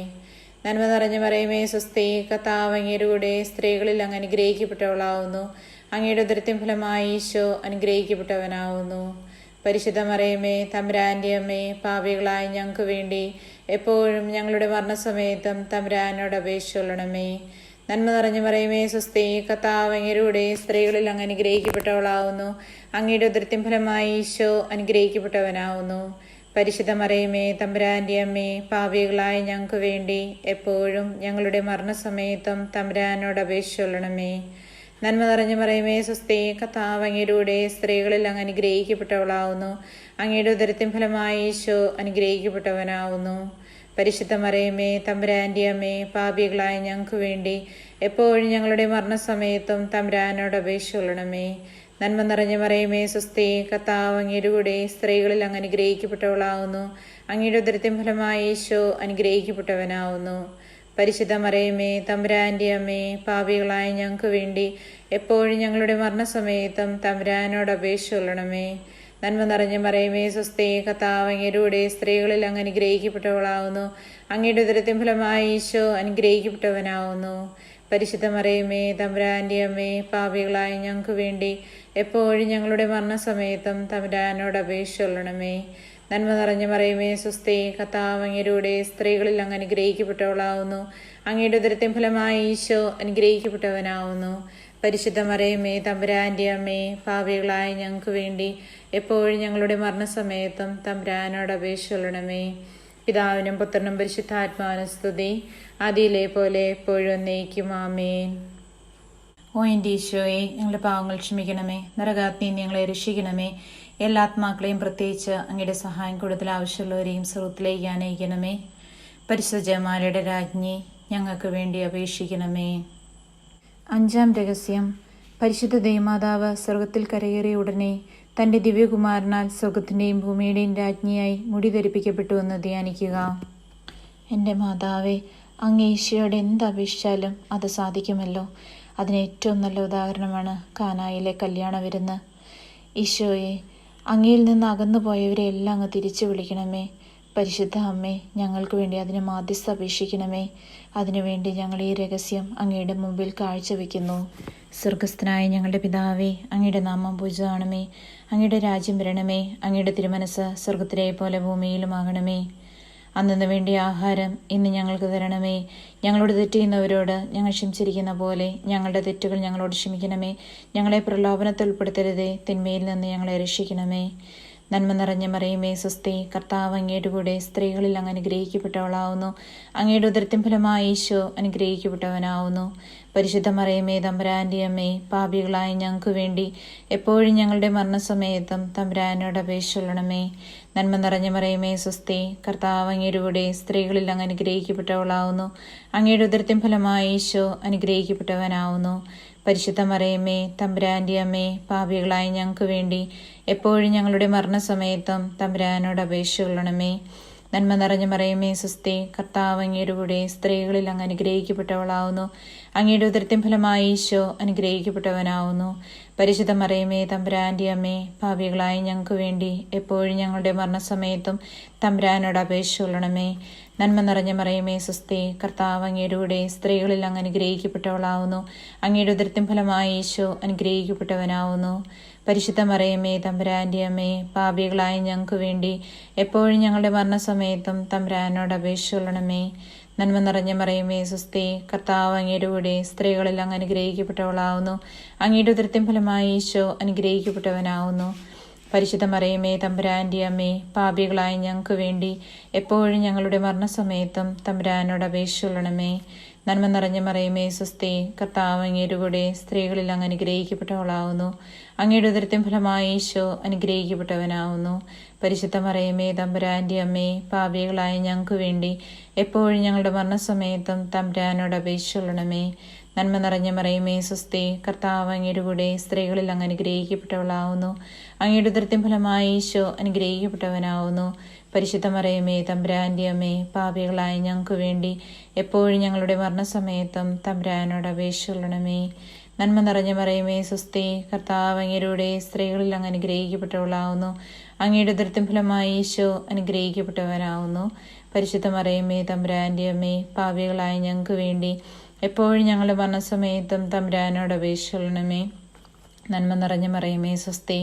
നന്മ നിറഞ്ഞ മറിയമേ സ്വസ്തി, കർത്താവ് അങ്ങയുടെ സ്ത്രീകളിൽ അങ്ങ് അനുഗ്രഹിക്കപ്പെട്ടവളാവുന്നു. അങ്ങയുടെ ഉദരത്തിൻ ഫലമായി ഈശോ അനുഗ്രഹിക്കപ്പെട്ടവനാവുന്നു. പരിശുദ്ധ മറിയമേ തമ്പുരാന്റെ അമ്മേ, പാപികളായ ഞങ്ങൾക്ക് വേണ്ടി എപ്പോഴും ഞങ്ങളുടെ മരണസമയത്തും തമ്പുരാനോട് അപേക്ഷിച്ചുകൊള്ളണമേ. നന്മ നിറഞ്ഞ മറിയമേ സ്വസ്തി, കർത്താവ് അങ്ങയുടെ സ്ത്രീകളിൽ അങ്ങ് അനുഗ്രഹിക്കപ്പെട്ടവളാവുന്നു. അങ്ങയുടെ ഉദരത്തിൻ ഫലമായി ഈശോ അനുഗ്രഹിക്കപ്പെട്ടവനാവുന്നു. പരിശുദ്ധ മറിയമേ തമ്പുരാന്റെ അമ്മേ, പാപികളായ ഞങ്ങൾക്ക് വേണ്ടി എപ്പോഴും ഞങ്ങളുടെ മരണസമയത്തും തമ്പുരാനോട് അപേക്ഷിച്ചുകൊള്ളണമേ. നന്മ നിറഞ്ഞ മറിയമേ സ്വസ്തി, കർത്താവ് അങ്ങയുടെ സ്ത്രീകളിൽ അങ്ങ് അനുഗ്രഹിക്കപ്പെട്ടവളാവുന്നു. അങ്ങയുടെ ഉദരത്തിൻ ഫലമായി ഈശോ അനുഗ്രഹിക്കപ്പെട്ടവനാവുന്നു. പരിശുദ്ധ മറിയമേ തമ്പുരാന്റെ അമ്മേ, പാപികളായ ഞങ്ങൾക്ക് വേണ്ടി എപ്പോഴും ഞങ്ങളുടെ മരണസമയത്തും തമ്പുരാനോട് അപേക്ഷിച്ചുകൊള്ളണമേ. നന്മ നിറഞ്ഞ മറിയമേ സ്വസ്തി, കർത്താവ് അങ്ങയുടെ സ്ത്രീകളിൽ അങ്ങ് അനുഗ്രഹിക്കപ്പെട്ടവളാവുന്നു. അങ്ങയുടെ ഉദരത്തിൻ ഫലമായി ഈശോ അനുഗ്രഹിക്കപ്പെട്ടവനാവുന്നു. പരിശുദ്ധ മറിയമേ തമ്പുരാന്റെ അമ്മേ, പാപികളായ ഞങ്ങൾക്ക് വേണ്ടി എപ്പോഴും ഞങ്ങളുടെ മരണസമയത്തും തമ്പുരാനോട് അപേക്ഷിച്ചുകൊള്ളണമേ. നന്മ നിറഞ്ഞ മറിയമേ സ്വസ്തി, കർത്താവ് അങ്ങയുടെ സ്ത്രീകളിൽ അങ്ങ് അനുഗ്രഹിക്കപ്പെട്ടവളാവുന്നു. അങ്ങയുടെ ഉദരത്തിൻ ഫലമായി ഈശോ അനുഗ്രഹിക്കപ്പെട്ടവനാവുന്നു. പരിശുദ്ധ മറിയമേ തമ്പുരാന്റെ അമ്മേ, പാപികളായ ഞങ്ങൾക്ക് വേണ്ടി എപ്പോഴും ഞങ്ങളുടെ മരണസമയത്തും തമ്പുരാനോട് അപേക്ഷിച്ചുകൊള്ളണമേ. നന്മ നിറഞ്ഞ മറിയമേ സ്വസ്തി, കർത്താവ് അങ്ങയുടെ സ്ത്രീകളിൽ അങ്ങ് അനുഗ്രഹിക്കപ്പെട്ടവളാവുന്നു. അങ്ങയുടെ ഉദരത്തിൻ ഫലമായി ഈശോ അനുഗ്രഹിക്കപ്പെട്ടവനാവുന്നു. പരിശുദ്ധ മറിയമേ തമ്പുരാന്റെ അമ്മേ, പാപികളായ ഞങ്ങൾക്ക് വേണ്ടി എപ്പോഴും ഞങ്ങളുടെ മരണസമയത്തും തമ്പുരാനോട് അപേക്ഷിച്ചുകൊള്ളണമേ. പിതാവിനും പുത്രനും പരിശുദ്ധാത്മാവിനും സ്തുതി, ആദിയിലെ പോലെ എപ്പോഴും എന്നേക്കും. ആമേൻ. ഓ എൻ്റെ ഈശോയെ, ഞങ്ങളുടെ പാവങ്ങൾ ക്ഷമിക്കണമേ. നരകാഗ്നി ഞങ്ങളെ രക്ഷിക്കണമേ. എല്ലാ ആത്മാക്കളെയും പ്രത്യേകിച്ച് അങ്ങയുടെ സഹായം കൂടുതൽ ആവശ്യമുള്ളവരെയും സ്രോതത്തിലേക്ക് അനയിക്കണമേ. പരിശുദ്ധ ജപമാലയുടെ രാജ്ഞി, ഞങ്ങൾക്ക് വേണ്ടി അപേക്ഷിക്കണമേ. 5-ാം രഹസ്യം. പരിശുദ്ധ ദൈവമാതാവ് സ്വർഗത്തിൽ കരയേറിയ ഉടനെ തൻ്റെ ദിവ്യകുമാരനാൽ സ്വർഗത്തിൻ്റെയും ഭൂമിയുടെയും രാജ്ഞിയായി മുടി ധരിപ്പിക്കപ്പെട്ടുവെന്ന് ധ്യാനിക്കുക. എൻ്റെ മാതാവേ, അങ്ങ് ഈശോയോട് എന്തപേക്ഷിച്ചാലും അത് സാധിക്കുമല്ലോ. അതിന് ഏറ്റവും നല്ല ഉദാഹരണമാണ് കാനായിലെ കല്യാണ വിരുന്ന്. ഈശോയെ, അങ്ങയിൽ നിന്ന് അകന്നു പോയവരെ എല്ലാം അങ്ങ് തിരിച്ചു വിളിക്കണമേ. പരിശുദ്ധ അമ്മേ, ഞങ്ങൾക്ക് വേണ്ടി അതിന് മാധ്യസ്ഥ അപേക്ഷിക്കണമേ. അതിനുവേണ്ടി ഞങ്ങൾ ഈ രഹസ്യം അങ്ങയുടെ മുമ്പിൽ കാഴ്ചവെക്കുന്നു. സ്വർഗസ്ഥനായ ഞങ്ങളുടെ പിതാവേ, അങ്ങയുടെ നാമം പൂജിതമാകണമേ. അങ്ങയുടെ രാജ്യം വരണമേ. അങ്ങയുടെ തിരുമനസ് സ്വർഗത്തിലെ പോലെ ഭൂമിയിലുമാകണമേ. അന്നു വേണ്ടിയ ആഹാരം ഇന്ന് ഞങ്ങൾക്ക് തരണമേ. ഞങ്ങളോട് തെറ്റ് ചെയ്യുന്നവരോട് ഞങ്ങൾ ക്ഷമിച്ചിരിക്കുന്ന പോലെ ഞങ്ങളുടെ തെറ്റുകൾ ഞങ്ങളോട് ക്ഷമിക്കണമേ. ഞങ്ങളെ പ്രലോഭനത്തിൽ ഉൾപ്പെടുത്തരുതേ, തിന്മയിൽ നിന്ന് ഞങ്ങളെ രക്ഷിക്കണമേ. നന്മ നിറഞ്ഞ മറിയമേ, സ്വസ്തി, കർത്താവ് അങ്ങയുടെ കൂടെ സ്ത്രീകളിൽ അങ്ങ് അനുഗ്രഹിക്കപ്പെട്ടവളാവുന്നു. അങ്ങയുടെ ഉദരത്തിൻ ഫലമായി ഈശോ അനുഗ്രഹിക്കപ്പെട്ടവനാവുന്നു. പരിശുദ്ധ മറിയമേ, തമ്പുരാൻ്റെ അമ്മേ, പാപികളായ ഞങ്ങൾക്ക് വേണ്ടി എപ്പോഴും ഞങ്ങളുടെ മരണസമയത്തും തമ്പുരാനോട് അപേക്ഷിക്കണമേ. നന്മ നിറഞ്ഞ മറിയമേ, സ്വസ്തി, കർത്താവ് അങ്ങയുടെ കൂടെ സ്ത്രീകളിൽ അങ്ങ് അനുഗ്രഹിക്കപ്പെട്ടവളാവുന്നു. അങ്ങയുടെ ഉദരത്തിൻ ഫലമായി ഈശോ അനുഗ്രഹിക്കപ്പെട്ടവനാവുന്നു. പരിശുദ്ധ മറിയമേ, തമ്പുരാൻ്റെ അമ്മേ, പാപികളായ ഞങ്ങൾക്ക് വേണ്ടി എപ്പോഴും ഞങ്ങളുടെ മരണസമയത്തും തമ്പുരാനോട് അപേക്ഷിക്കണമേ. നന്മ നിറഞ്ഞ മറിയമേ, സ്വസ്തി, കർത്താവ് അങ്ങയുടെ കൂടെ സ്ത്രീകളിൽ അങ്ങ് അനുഗ്രഹിക്കപ്പെട്ടവളാവുന്നു. അങ്ങയുടെ ഉദരത്തിൻ ഫലമായി ഈശോ അനുഗ്രഹിക്കപ്പെട്ടവനാവുന്നു. പരിശുദ്ധ മറിയമേ, തമ്പുരാൻ്റെ അമ്മേ, പാപികളായ ഞങ്ങൾക്ക് വേണ്ടി എപ്പോഴും ഞങ്ങളുടെ മരണസമയത്തും തമ്പുരാനോട് അപേക്ഷിക്കണമേ. നന്മ നിറഞ്ഞ മറിയമേ, സ്വസ്തി, കർത്താവ് അങ്ങയുടെ കൂടെ സ്ത്രീകളിൽ അങ്ങ് അനുഗ്രഹിക്കപ്പെട്ടവളാവുന്നു. അങ്ങയുടെ ഉദരത്തിൻ ഫലമായി ഈശോ അനുഗ്രഹിക്കപ്പെട്ടവനാവുന്നു. പരിശുദ്ധ മറിയമേ, തമ്പുരാൻ്റെ അമ്മേ, പാപികളായ ഞങ്ങൾക്ക് വേണ്ടി എപ്പോഴും ഞങ്ങളുടെ മരണസമയത്തും തമ്പുരാനോട് അപേക്ഷിക്കണമേ. നന്മ നിറഞ്ഞ മറിയമേ, സ്വസ്തി, കർത്താവ് അങ്ങയുടെ കൂടെ സ്ത്രീകളിൽ അങ്ങ് അനുഗ്രഹിക്കപ്പെട്ടവളാവുന്നു. അങ്ങയുടെ ഉദരത്തിൻ ഫലമായി ഈശോ അനുഗ്രഹിക്കപ്പെട്ടവനാവുന്നു. പരിശുദ്ധ മറിയമേ, തമ്പുരാൻ്റെ അമ്മേ, പാപികളായ ഞങ്ങൾക്ക് വേണ്ടി എപ്പോഴും ഞങ്ങളുടെ മരണസമയത്തും തമ്പുരാനോട് അപേക്ഷിക്കണമേ. നന്മ നിറഞ്ഞ മറിയമേ, സ്വസ്തി, കർത്താവ് അങ്ങയുടെ കൂടെ സ്ത്രീകളിൽ അങ്ങ് അനുഗ്രഹിക്കപ്പെട്ടവളാവുന്നു. അങ്ങയുടെ ഉദരത്തിൻ ഫലമായി ഈശോ അനുഗ്രഹിക്കപ്പെട്ടവനാവുന്നു. പരിശുദ്ധ മറിയമേ, തമ്പുരാൻ്റെ അമ്മേ, പാപികളായ ഞങ്ങൾക്ക് വേണ്ടി എപ്പോഴും ഞങ്ങളുടെ മരണസമയത്തും തമ്പുരാനോട് അപേക്ഷിക്കണമേ. നന്മ നിറഞ്ഞ മറിയമേ, സ്വസ്തി, കർത്താവ് അങ്ങയുടെ കൂടെ സ്ത്രീകളിൽ അങ്ങ് അനുഗ്രഹിക്കപ്പെട്ടവളാവുന്നു. അങ്ങയുടെ ഉദരത്തിൻ ഫലമായി ഈശോ അനുഗ്രഹിക്കപ്പെട്ടവനാവുന്നു. പരിശുദ്ധ മറിയമേ, തമ്പുരാൻ്റെ അമ്മേ, പാപികളായ ഞങ്ങൾക്ക് വേണ്ടി എപ്പോഴും ഞങ്ങളുടെ മരണസമയത്തും തമ്പുരാനോട് അപേക്ഷിക്കണമേ. നന്മ നിറഞ്ഞ മറിയമേ, സ്വസ്തി, കർത്താവ് അങ്ങയുടെ കൂടെ സ്ത്രീകളിൽ അങ്ങ് അനുഗ്രഹിക്കപ്പെട്ടവളാവുന്നു. അങ്ങയുടെ ഉദരത്തിൻ ഫലമായി ഈശോ അനുഗ്രഹിക്കപ്പെട്ടവനാവുന്നു. പരിശുദ്ധ മറിയമേ, തമ്പുരാൻ്റെ അമ്മേ, പാപികളായ ഞങ്ങൾക്ക് വേണ്ടി എപ്പോഴും ഞങ്ങളുടെ മരണസമയത്തും തമ്പുരാനോട് അപേക്ഷിക്കണമേ. നന്മ നിറഞ്ഞ മറിയമേ, സ്വസ്തി,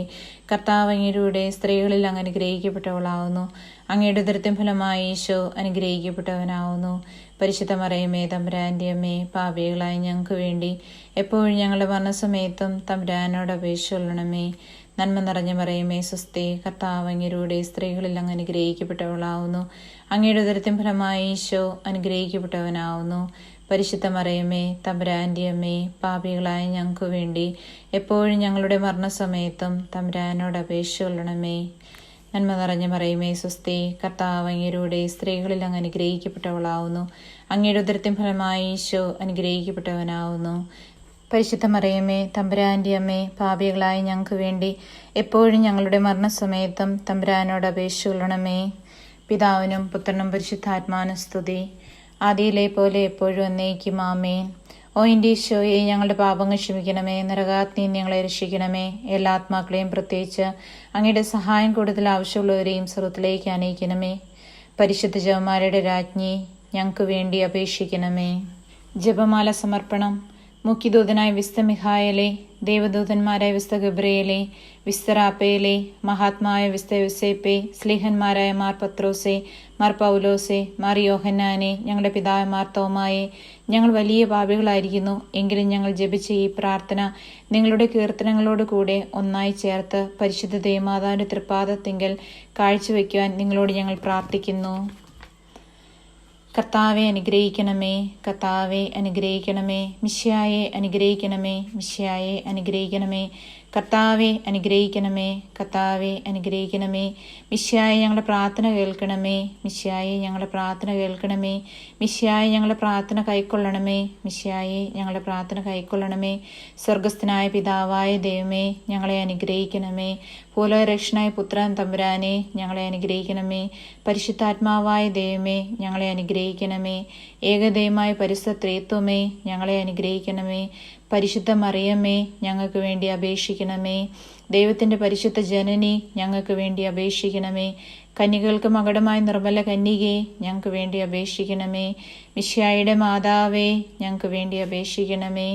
കർത്താവ് അങ്ങയുടെ കൂടെ സ്ത്രീകളിൽ അങ്ങ് അനുഗ്രഹിക്കപ്പെട്ടവളാവുന്നു. അങ്ങയുടെ ഉദരത്തിൻ ഫലമായി ഈശോ അനുഗ്രഹിക്കപ്പെട്ടവനാവുന്നു. പരിശുദ്ധ മറിയമേ, തമ്പുരാൻ്റെ അമ്മേ, പാപികളായ ഞങ്ങൾക്ക് വേണ്ടി എപ്പോഴും ഞങ്ങളുടെ മരണസമയത്തും തമ്പുരാനോട് അപേക്ഷിക്കണമേ. നന്മ നിറഞ്ഞ മറിയമേ, സ്വസ്തി, കർത്താവ് അങ്ങയുടെ കൂടെ സ്ത്രീകളിൽ അങ്ങ് അനുഗ്രഹിക്കപ്പെട്ടവളാവുന്നു. അങ്ങയുടെ ഉദരത്തിൻ ഫലമായി ഈശോ അനുഗ്രഹിക്കപ്പെട്ടവനാവുന്നു. പരിശുദ്ധ മറിയമേ, തമ്പുരാൻ്റെ അമ്മേ, പാപികളായ ഞങ്ങൾക്ക് വേണ്ടി എപ്പോഴും ഞങ്ങളുടെ മരണസമയത്തും തമ്പുരാനോട് അപേക്ഷിക്കണമേ. നന്മ നിറഞ്ഞ മറിയമേ, സ്വസ്തി, കർത്താവ് അങ്ങയുടെ കൂടെ സ്ത്രീകളിൽ അങ്ങ് അനുഗ്രഹിക്കപ്പെട്ടവളാവുന്നു. അങ്ങയുടെ ഉദരത്തിൻ ഫലമായി ഈശോ അനുഗ്രഹിക്കപ്പെട്ടവനാവുന്നു. പരിശുദ്ധ മറിയമേ, തമ്പുരാൻ്റെ അമ്മേ, പാപികളായ ഞങ്ങൾക്ക് വേണ്ടി എപ്പോഴും ഞങ്ങളുടെ മരണസമയത്തും തമ്പുരാനോട് അപേക്ഷിക്കണമേ. പിതാവിനും പുത്രനും പരിശുദ്ധാത്മാവിനും സ്തുതി, ആദിയിലെ പോലെ എപ്പോഴും എന്നേക്കും ആമേൻ. ഓ എൻ്റെ ഈശോയെ, ഞങ്ങളുടെ പാപങ്ങൾ ക്ഷമിക്കണമേ. നരകാഗ്നിയിൽ നിന്ന് ഞങ്ങളെ രക്ഷിക്കണമേ. എല്ലാ ആത്മാക്കളെയും പ്രത്യേകിച്ച് അങ്ങയുടെ സഹായം കൂടുതൽ ആവശ്യമുള്ളവരെയും സ്വർഗ്ഗത്തിലേക്ക് അനയിക്കണമേ. പരിശുദ്ധ ജപമാലയുടെ രാജ്ഞി, ഞങ്ങൾക്ക് വേണ്ടി അപേക്ഷിക്കണമേ. ജപമാല സമർപ്പണം. മുഖ്യദൂതനായ വിസ്ത മിഖായേലേ, ദേവദൂതന്മാരായ വിസ്ത ഗബ്രിയേലേ, വിസ്ത റാപ്പേലേ, മഹാത്മായ വിസ്ത യോസേപ്പേ, സ്ലീഹന്മാരായ മാർ പത്രോസേ, മാർ പൗലോസേ, മാർ യോഹന്നാനെ, ഞങ്ങളുടെ പിതാവ് മാർ തോമായെ, ഞങ്ങൾ വലിയ പാപികളായിരിക്കുന്നു, എങ്കിലും ഞങ്ങൾ ജപിച്ച ഈ പ്രാർത്ഥന നിങ്ങളുടെ കീർത്തനങ്ങളോട് കൂടെ ഒന്നായി ചേർത്ത് പരിശുദ്ധ ദേവമാതാവിൻ്റെ തൃപ്പാദത്തിങ്കൽ കാഴ്ചവെക്കുവാൻ നിങ്ങളോട് ഞങ്ങൾ പ്രാർത്ഥിക്കുന്നു. കർത്താവെ അനുഗ്രഹിക്കണമേ, കർത്താവെ അനുഗ്രഹിക്കണമേ. മിശിഹായെ അനുഗ്രഹിക്കണമേ, മിശിഹായെ അനുഗ്രഹിക്കണമേ. കർത്താവെ അനുഗ്രഹിക്കണമേ, കർത്താവെ അനുഗ്രഹിക്കണമേ. മിശിഹായെ ഞങ്ങളുടെ പ്രാർത്ഥന കേൾക്കണമേ, മിശിഹായെ ഞങ്ങളുടെ പ്രാർത്ഥന കേൾക്കണമേ. മിശിഹായെ ഞങ്ങളുടെ പ്രാർത്ഥന കൈക്കൊള്ളണമേ, മിശിഹായെ ഞങ്ങളുടെ പ്രാർത്ഥന കൈക്കൊള്ളണമേ. സ്വർഗസ്ഥനായ പിതാവായ ദൈവമേ, ഞങ്ങളെ അനുഗ്രഹിക്കണമേ. പൂലോരക്ഷനായ പുത്രൻ തമ്പുരാനെ, ഞങ്ങളെ അനുഗ്രഹിക്കണമേ. പരിശുദ്ധാത്മാവായ ദൈവമേ, ഞങ്ങളെ അനുഗ്രഹിക്കണമേ. ഏകദൈവമായ പരിശുദ്ധ ത്രിത്വമേ, ഞങ്ങളെ അനുഗ്രഹിക്കണമേ. പരിശുദ്ധ മറിയമ്മേ, ഞങ്ങൾക്ക് വേണ്ടി അപേക്ഷിക്കണമേ. ദൈവത്തിൻ്റെ പരിശുദ്ധ ജനനി, ഞങ്ങൾക്ക് വേണ്ടി അപേക്ഷിക്കണമേ. കന്യകൾക്ക് മകുടമായ നിർമ്മല കന്യകെ, ഞങ്ങൾക്ക് വേണ്ടി അപേക്ഷിക്കണമേ. മിശിഹായുടെ മാതാവേ, ഞങ്ങൾക്ക് വേണ്ടി അപേക്ഷിക്കണമേ.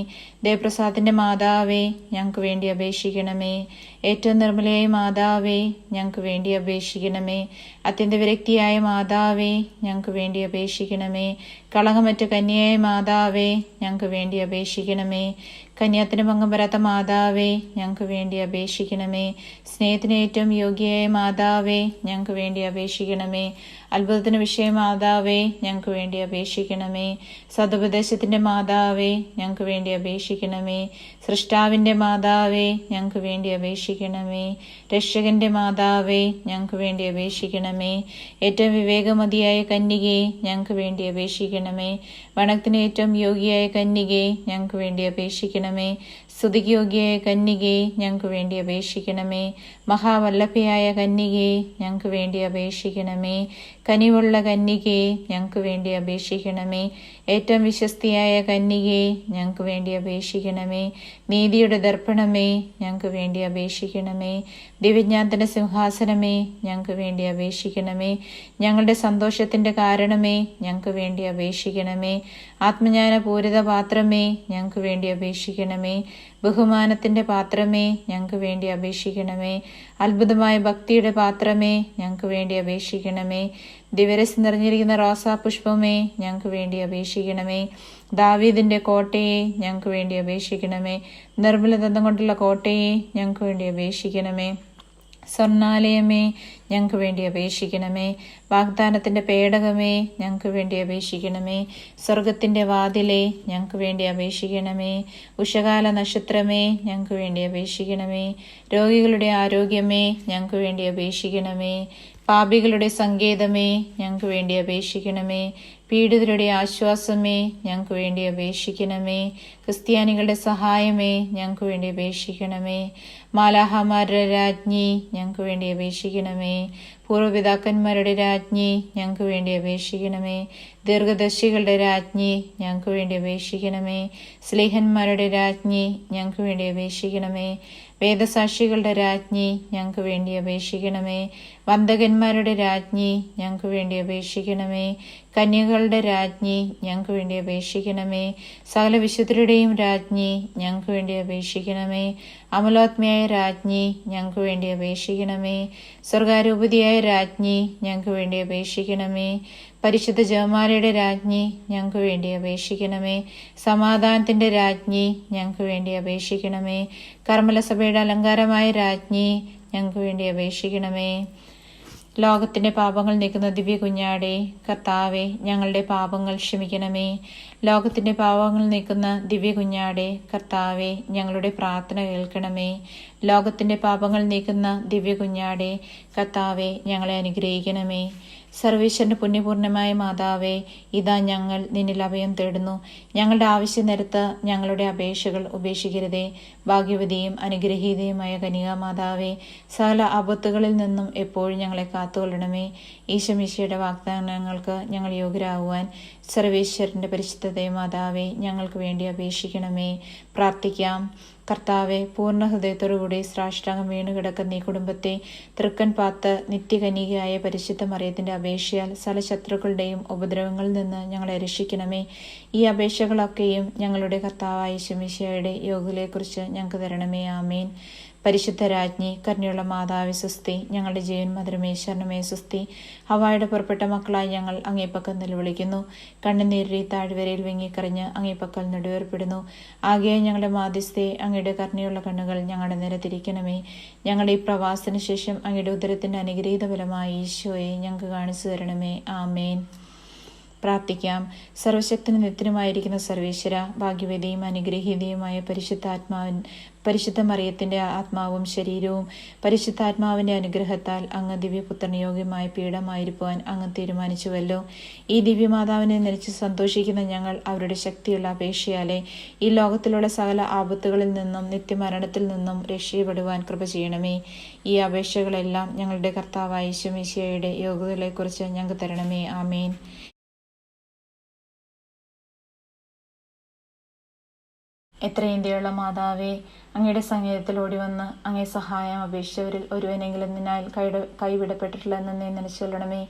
ദേവപ്രസാദിൻ്റെ മാതാവേ, ഞങ്ങൾക്ക് വേണ്ടി അപേക്ഷിക്കണമേ. ഏറ്റവും നിർമ്മലയായ മാതാവേ, ഞങ്ങൾക്ക് വേണ്ടി അപേക്ഷിക്കണമേ. അത്യന്ത വിരക്തിയായ മാതാവേ, ഞങ്ങൾക്ക് വേണ്ടി അപേക്ഷിക്കണമേ. കളങ്കമറ്റ കന്യയായ മാതാവേ, ഞങ്ങൾക്ക് വേണ്ടി അപേക്ഷിക്കണമേ. കന്യാത്തിന് പങ്കം വരാത്ത മാതാവേ, ഞങ്ങൾക്ക് വേണ്ടി അപേക്ഷിക്കണമേ. സ്നേഹത്തിന് ഏറ്റവും യോഗ്യയായ മാതാവേ, ഞങ്ങൾക്ക് വേണ്ടി അപേക്ഷിക്കണമേ. അത്ഭുതത്തിന് വിഷയ മാതാവേ, ഞങ്ങൾക്ക് വേണ്ടി അപേക്ഷിക്കണമേ. സതുപദേശത്തിൻ്റെ മാതാവേ, ഞങ്ങൾക്ക് വേണ്ടി അപേക്ഷിക്കണമേ. സൃഷ്ടാവിൻ്റെ മാതാവേ, ഞങ്ങൾക്ക് വേണ്ടി അപേക്ഷിക്കണമേ. രക്ഷകന്റെ മാതാവേ, ഞങ്ങൾക്ക് വേണ്ടി അപേക്ഷിക്കണമേ. ഏറ്റവും വിവേകമതിയായ കന്യകെ, ഞങ്ങൾക്ക് വേണ്ടി അപേക്ഷിക്കണമേ. വണക്കത്തിന് ഏറ്റവും യോഗ്യയായ കന്യകെ, ഞങ്ങൾക്ക് വേണ്ടി അപേക്ഷിക്കണമേ. സ്തുതിക്ക് യോഗ്യയായ കന്യകെ, ഞങ്ങൾക്ക് വേണ്ടി അപേക്ഷിക്കണമേ. മഹാവല്ലഭയായ കന്യകെ, ഞങ്ങൾക്ക് വേണ്ടി അപേക്ഷിക്കണമേ. കനിവുള്ള കന്യകെ, ഞങ്ങൾക്ക് വേണ്ടി അപേക്ഷിക്കണമേ. ഏറ്റവും വിശ്വസ്തിയായ കന്യകെ, ഞങ്ങൾക്ക് വേണ്ടി അപേക്ഷിക്കണമേ. നീതിയുടെ ദർപ്പണമേ, ഞങ്ങൾക്ക് വേണ്ടി അപേക്ഷിക്കണമേ. ദിവ്യജ്ഞാനത്തിൻ്റെ സിംഹാസനമേ, ഞങ്ങൾക്ക് വേണ്ടി അപേക്ഷിക്കണമേ. ഞങ്ങളുടെ സന്തോഷത്തിൻ്റെ കാരണമേ, ഞങ്ങൾക്ക് വേണ്ടി അപേക്ഷിക്കണമേ. ആത്മജ്ഞാന പൂരിത പാത്രമേ, ഞങ്ങൾക്ക് വേണ്ടി അപേക്ഷിക്കണമേ. ബഹുമാനത്തിൻ്റെ പാത്രമേ, ഞങ്ങൾക്ക് വേണ്ടി അപേക്ഷിക്കണമേ. അത്ഭുതമായ ഭക്തിയുടെ പാത്രമേ, ഞങ്ങൾക്ക് വേണ്ടി അപേക്ഷിക്കണമേ. ദിവരസ് നിറഞ്ഞിരിക്കുന്ന റോസാപുഷ്പമേ, ഞങ്ങൾക്ക് വേണ്ടി അപേക്ഷിക്കണമേ. ദാവീദിൻ്റെ കോട്ടയെ, ഞങ്ങൾക്ക് വേണ്ടി അപേക്ഷിക്കണമേ. നിർമ്മലദന്തം കൊണ്ടുള്ള കോട്ടയെ, ഞങ്ങൾക്ക് വേണ്ടി അപേക്ഷിക്കണമേ. സ്വർണാലയമേ, ഞങ്ങൾക്ക് വേണ്ടി അപേക്ഷിക്കണമേ. വാഗ്ദാനത്തിൻ്റെ പേടകമേ, ഞങ്ങൾക്ക് വേണ്ടി അപേക്ഷിക്കണമേ. സ്വർഗത്തിൻ്റെ വാതിലേ, ഞങ്ങൾക്ക് വേണ്ടി അപേക്ഷിക്കണമേ. ഉഷകാല നക്ഷത്രമേ, ഞങ്ങൾക്ക് വേണ്ടി അപേക്ഷിക്കണമേ. രോഗികളുടെ ആരോഗ്യമേ, ഞങ്ങൾക്ക് വേണ്ടി അപേക്ഷിക്കണമേ. പാപികളുടെ സങ്കേതമേ, ഞങ്ങൾക്ക് വേണ്ടി അപേക്ഷിക്കണമേ. പീഡിതരുടെ ആശ്വാസമേ, ഞങ്ങൾക്ക് വേണ്ടി അപേക്ഷിക്കണമേ. ക്രിസ്ത്യാനികളുടെ സഹായമേ, ഞങ്ങൾക്ക് വേണ്ടി അപേക്ഷിക്കണമേ. മാലാഹമാരുടെ രാജ്ഞി, ഞങ്ങൾക്ക് വേണ്ടി അപേക്ഷിക്കണമേ. പൂർവ്വപിതാക്കന്മാരുടെ രാജ്ഞി, ഞങ്ങൾക്ക് വേണ്ടി അപേക്ഷിക്കണമേ. ദീർഘദർശികളുടെ രാജ്ഞി, ഞങ്ങൾക്ക് വേണ്ടി അപേക്ഷിക്കണമേ. സ്ലീഹന്മാരുടെ രാജ്ഞി, ഞങ്ങൾക്ക് വേണ്ടി അപേക്ഷിക്കണമേ. വേദസാക്ഷികളുടെ രാജ്ഞി, ഞങ്ങൾക്ക് വേണ്ടി അപേക്ഷിക്കണമേ. വന്ദകന്മാരുടെ രാജ്ഞി, ഞങ്ങൾക്ക് വേണ്ടി അപേക്ഷിക്കണമേ. കന്യകളുടെ രാജ്ഞി, ഞങ്ങൾക്ക് വേണ്ടി അപേക്ഷിക്കണമേ. സകല വിശുദ്ധരുടെയും രാജ്ഞി, ഞങ്ങൾക്ക് വേണ്ടി അപേക്ഷിക്കണമേ. അമലോത്മയായ രാജ്ഞി, ഞങ്ങൾക്ക് വേണ്ടി അപേക്ഷിക്കണമേ. സ്വർഗാരൂപതിയായ രാജ്ഞി, ഞങ്ങൾക്ക് വേണ്ടി അപേക്ഷിക്കണമേ. പരിശുദ്ധ ജപമാലയുടെ രാജ്ഞി, ഞങ്ങൾക്ക് വേണ്ടി അപേക്ഷിക്കണമേ. സമാധാനത്തിൻ്റെ രാജ്ഞി, ഞങ്ങൾക്ക് വേണ്ടി അപേക്ഷിക്കണമേ. കർമ്മലസഭയുടെ അലങ്കാരമായ രാജ്ഞി, ഞങ്ങൾക്ക് വേണ്ടി അപേക്ഷിക്കണമേ. ലോകത്തിൻ്റെ പാപങ്ങൾ നീക്കുന്ന ദിവ്യ കുഞ്ഞാടേ, കർത്താവെ ഞങ്ങളുടെ പാപങ്ങൾ ക്ഷമിക്കണമേ. ലോകത്തിൻ്റെ പാപങ്ങൾ നീക്കുന്ന ദിവ്യ കുഞ്ഞാടേ, കർത്താവെ ഞങ്ങളുടെ പ്രാർത്ഥന കേൾക്കണമേ. ലോകത്തിൻ്റെ പാപങ്ങൾ നീക്കുന്ന ദിവ്യ കുഞ്ഞാടേ, കർത്താവെ ഞങ്ങളെ അനുഗ്രഹിക്കണമേ. സർവേശ്വരൻ്റെ പുണ്യപൂർണ്ണമായ മാതാവേ, ഇതാ ഞങ്ങൾ നിന്നിൽ അഭയം തേടുന്നു. ഞങ്ങളുടെ ആവശ്യനേരത്ത് ഞങ്ങളുടെ അപേക്ഷകൾ ഉപേക്ഷിക്കരുതേ. ഭാഗ്യവതിയും അനുഗ്രഹീതയുമായ കന്യകാമാതാവേ, സകല ആപത്തുകളിൽ നിന്നും എപ്പോഴും ഞങ്ങളെ കാത്തുകൊള്ളണമേ. ഈശോമിശിയുടെ വാഗ്ദാനങ്ങൾക്ക് ഞങ്ങൾ യോഗ്യരാകുവാൻ സർവേശ്വരൻ്റെ പരിശുദ്ധ മാതാവേ, ഞങ്ങൾക്ക് വേണ്ടി അപേക്ഷിക്കണമേ. പ്രാർത്ഥിക്കാം. കർത്താവെ, പൂർണ്ണ ഹൃദയത്തോടുകൂടി സാഷ്ടാംഗം വീണു കിടക്കുന്ന ഈ കുടുംബത്തെ തൃക്കൻ പാത്ത് നിത്യകന്യകയായ പരിശുദ്ധ മറിയത്തിൻ്റെ അപേക്ഷയാൽ സകല ശത്രുക്കളുടെയും ഉപദ്രവങ്ങളിൽ നിന്ന് ഞങ്ങളെ രക്ഷിക്കണമേ. ഈ അപേക്ഷകളൊക്കെയും ഞങ്ങളുടെ കർത്താവായ യേശുമിശിഹായുടെ യോഗ്യതയെക്കുറിച്ച് ഞങ്ങൾക്ക് തരണമേ. ആമേൻ. പരിശുദ്ധ രാജ്ഞി, കരുണയുള്ള മാതാവേ സ്വസ്തി. ഞങ്ങളുടെ ജീവൻ മധുരമേ ശരണമേ സ്വസ്തി. ഹവ്വായുടെ പുറപ്പെട്ട മക്കളായി ഞങ്ങൾ അങ്ങേപ്പക്കൽ നിലവിളിക്കുന്നു. കണ്ണുനീരി താഴ്വരയിൽ വിങ്ങിക്കറിഞ്ഞ് അങ്ങേപ്പക്കൽ നെടുവേർപ്പെടുന്നു. ആകയാൽ ഞങ്ങളുടെ മാധ്യസ്ഥയെ, അങ്ങയുടെ കരുണയുള്ള കണ്ണുകൾ ഞങ്ങളുടെ നേരെ തിരിക്കണമേ. ഞങ്ങളുടെ ഈ പ്രവാസത്തിന് ശേഷം അങ്ങയുടെ ഉദരത്തിൻ്റെ അനുഗ്രഹീത ഫലമായ ഈശോയെ ഞങ്ങൾക്ക് കാണിച്ചു തരണമേ. ആമേൻ. പ്രാർത്ഥിക്കാം. സർവശക്തനും നിത്യനുമായിരിക്കുന്ന സർവേശ്വര, ഭാഗ്യവതിയും അനുഗ്രഹീതയുമായ പരിശുദ്ധ മറിയത്തിൻ്റെ ആത്മാവും ശരീരവും പരിശുദ്ധാത്മാവിൻ്റെ അനുഗ്രഹത്താൽ അങ്ങ് ദിവ്യപുത്രന് യോഗ്യമായ പീഠമായിരിക്കുവാൻ അങ്ങ് തീരുമാനിച്ചുവല്ലോ. ഈ ദിവ്യമാതാവിനെ നരിച്ച് സന്തോഷിക്കുന്ന ഞങ്ങൾ അവരുടെ ശക്തിയുള്ള അപേക്ഷയാലെ ഈ ലോകത്തിലുള്ള സകല ആപത്തുകളിൽ നിന്നും നിത്യമരണത്തിൽ നിന്നും രക്ഷപ്പെടുവാൻ കൃപ ചെയ്യണമേ. ഈ അപേക്ഷകളെല്ലാം ഞങ്ങളുടെ കർത്താവായ യേശു മിശിഹായുടെ യോഗ്യതകളെക്കുറിച്ച് ഞങ്ങൾക്ക് തരണമേ. ആമേൻ. എത്രയും ദയുള്ള മാതാവേ, അങ്ങയുടെ സംഗീതത്തിൽ ഓടിവന്ന് അങ്ങേ സഹായം അപേക്ഷിച്ചവരിൽ ഒരുവനെങ്കിലും നിന്നാൽ കൈവിടപ്പെട്ടിട്ടില്ല എന്ന് നനച്ചൊല്ലണമേ.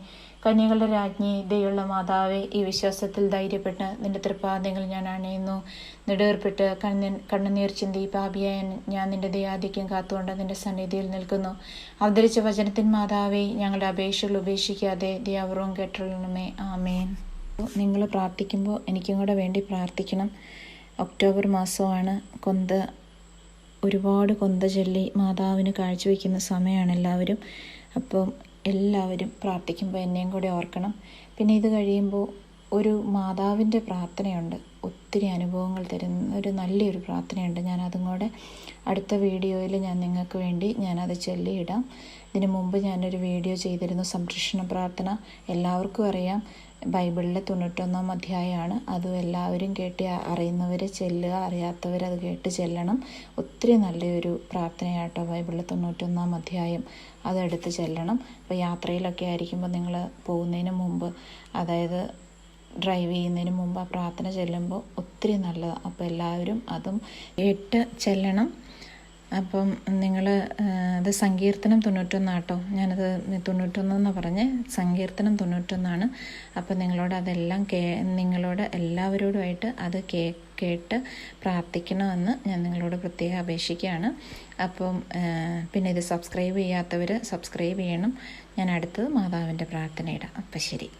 കന്യകളുടെ രാജ്ഞി, ദയുള്ള മാതാവേ, ഈ വിശ്വാസത്തിൽ ധൈര്യപ്പെട്ട് നിന്റെ തൃപ്പാദങ്ങൾ ഞാൻ അണയുന്നു. നെടുവേർപ്പെട്ട് കണ്ണുനീർ ചിന്തി പാപിയായ ഞാൻ നിന്റെ ദയാധിക്യം കാത്തുകൊണ്ട് നിന്റെ സന്നിധിയിൽ നിൽക്കുന്നു. അവതരിച്ച വചനത്തിൻ മാതാവേ, ഞങ്ങളുടെ അപേക്ഷകൾ ഉപേക്ഷിക്കാതെ ദയാപൂർവം കേട്ടുള്ളണമേ. ആമേൻ. നിങ്ങൾ പ്രാർത്ഥിക്കുമ്പോൾ എനിക്കും കൂടെ വേണ്ടി പ്രാർത്ഥിക്കണം. ഒക്ടോബർ മാസമാണ്. ഒരുപാട് കൊന്ത ചൊല്ലി മാതാവിന് കാഴ്ചവെക്കുന്ന സമയമാണ് എല്ലാവരും. അപ്പം എല്ലാവരും പ്രാർത്ഥിക്കുമ്പോൾ എന്നെയും കൂടെ ഓർക്കണം. പിന്നെ ഇത് കഴിയുമ്പോൾ ഒരു മാതാവിൻ്റെ പ്രാർത്ഥനയുണ്ട്, ഒത്തിരി അനുഭവങ്ങൾ തരുന്ന ഒരു നല്ലൊരു പ്രാർത്ഥനയുണ്ട്. ഞാനതും കൂടെ അടുത്ത വീഡിയോയിൽ ഞാൻ നിങ്ങൾക്ക് വേണ്ടി ഞാനത് ചൊല്ലിയിടാം. ഇതിനു മുമ്പ് ഞാനൊരു വീഡിയോ ചെയ്തിരുന്നു, സംരക്ഷണ പ്രാർത്ഥന. എല്ലാവർക്കും അറിയാം, ബൈബിളിലെ 91 അധ്യായമാണ്. അതും എല്ലാവരും കേട്ട് അറിയുന്നവർ ചെല്ലുക, അറിയാത്തവർ അത് കേട്ട് ചെല്ലണം. ഒത്തിരി നല്ലൊരു പ്രാർത്ഥനയാട്ടോ ബൈബിളിലെ 91 അധ്യായം. അതെടുത്ത് ചെല്ലണം. അപ്പോൾ യാത്രയിലൊക്കെ ആയിരിക്കുമ്പോൾ നിങ്ങൾ പോകുന്നതിന് മുമ്പ്, അതായത് ഡ്രൈവ് ചെയ്യുന്നതിന് മുമ്പ് ആ പ്രാർത്ഥന ചെല്ലുമ്പോൾ ഒത്തിരി നല്ലതാണ്. അപ്പോൾ എല്ലാവരും അതും കേട്ട് ചെല്ലണം. അപ്പം നിങ്ങൾ അത് സങ്കീർത്തനം 91 ആട്ടോ. ഞാനത് 91 പറഞ്ഞ് സങ്കീർത്തനം 91. അപ്പം നിങ്ങളോട് അതെല്ലാം നിങ്ങളോട് എല്ലാവരോടുമായിട്ട് അത് കേട്ട് പ്രാർത്ഥിക്കണമെന്ന് ഞാൻ നിങ്ങളോട് പ്രത്യേകം അപേക്ഷിക്കുകയാണ്. അപ്പം പിന്നെ ഇത് സബ്സ്ക്രൈബ് ചെയ്യാത്തവർ സബ്സ്ക്രൈബ് ചെയ്യണം. ഞാൻ അടുത്തത് മാതാവിൻ്റെ പ്രാർത്ഥന ഇടാം. അപ്പം ശരി.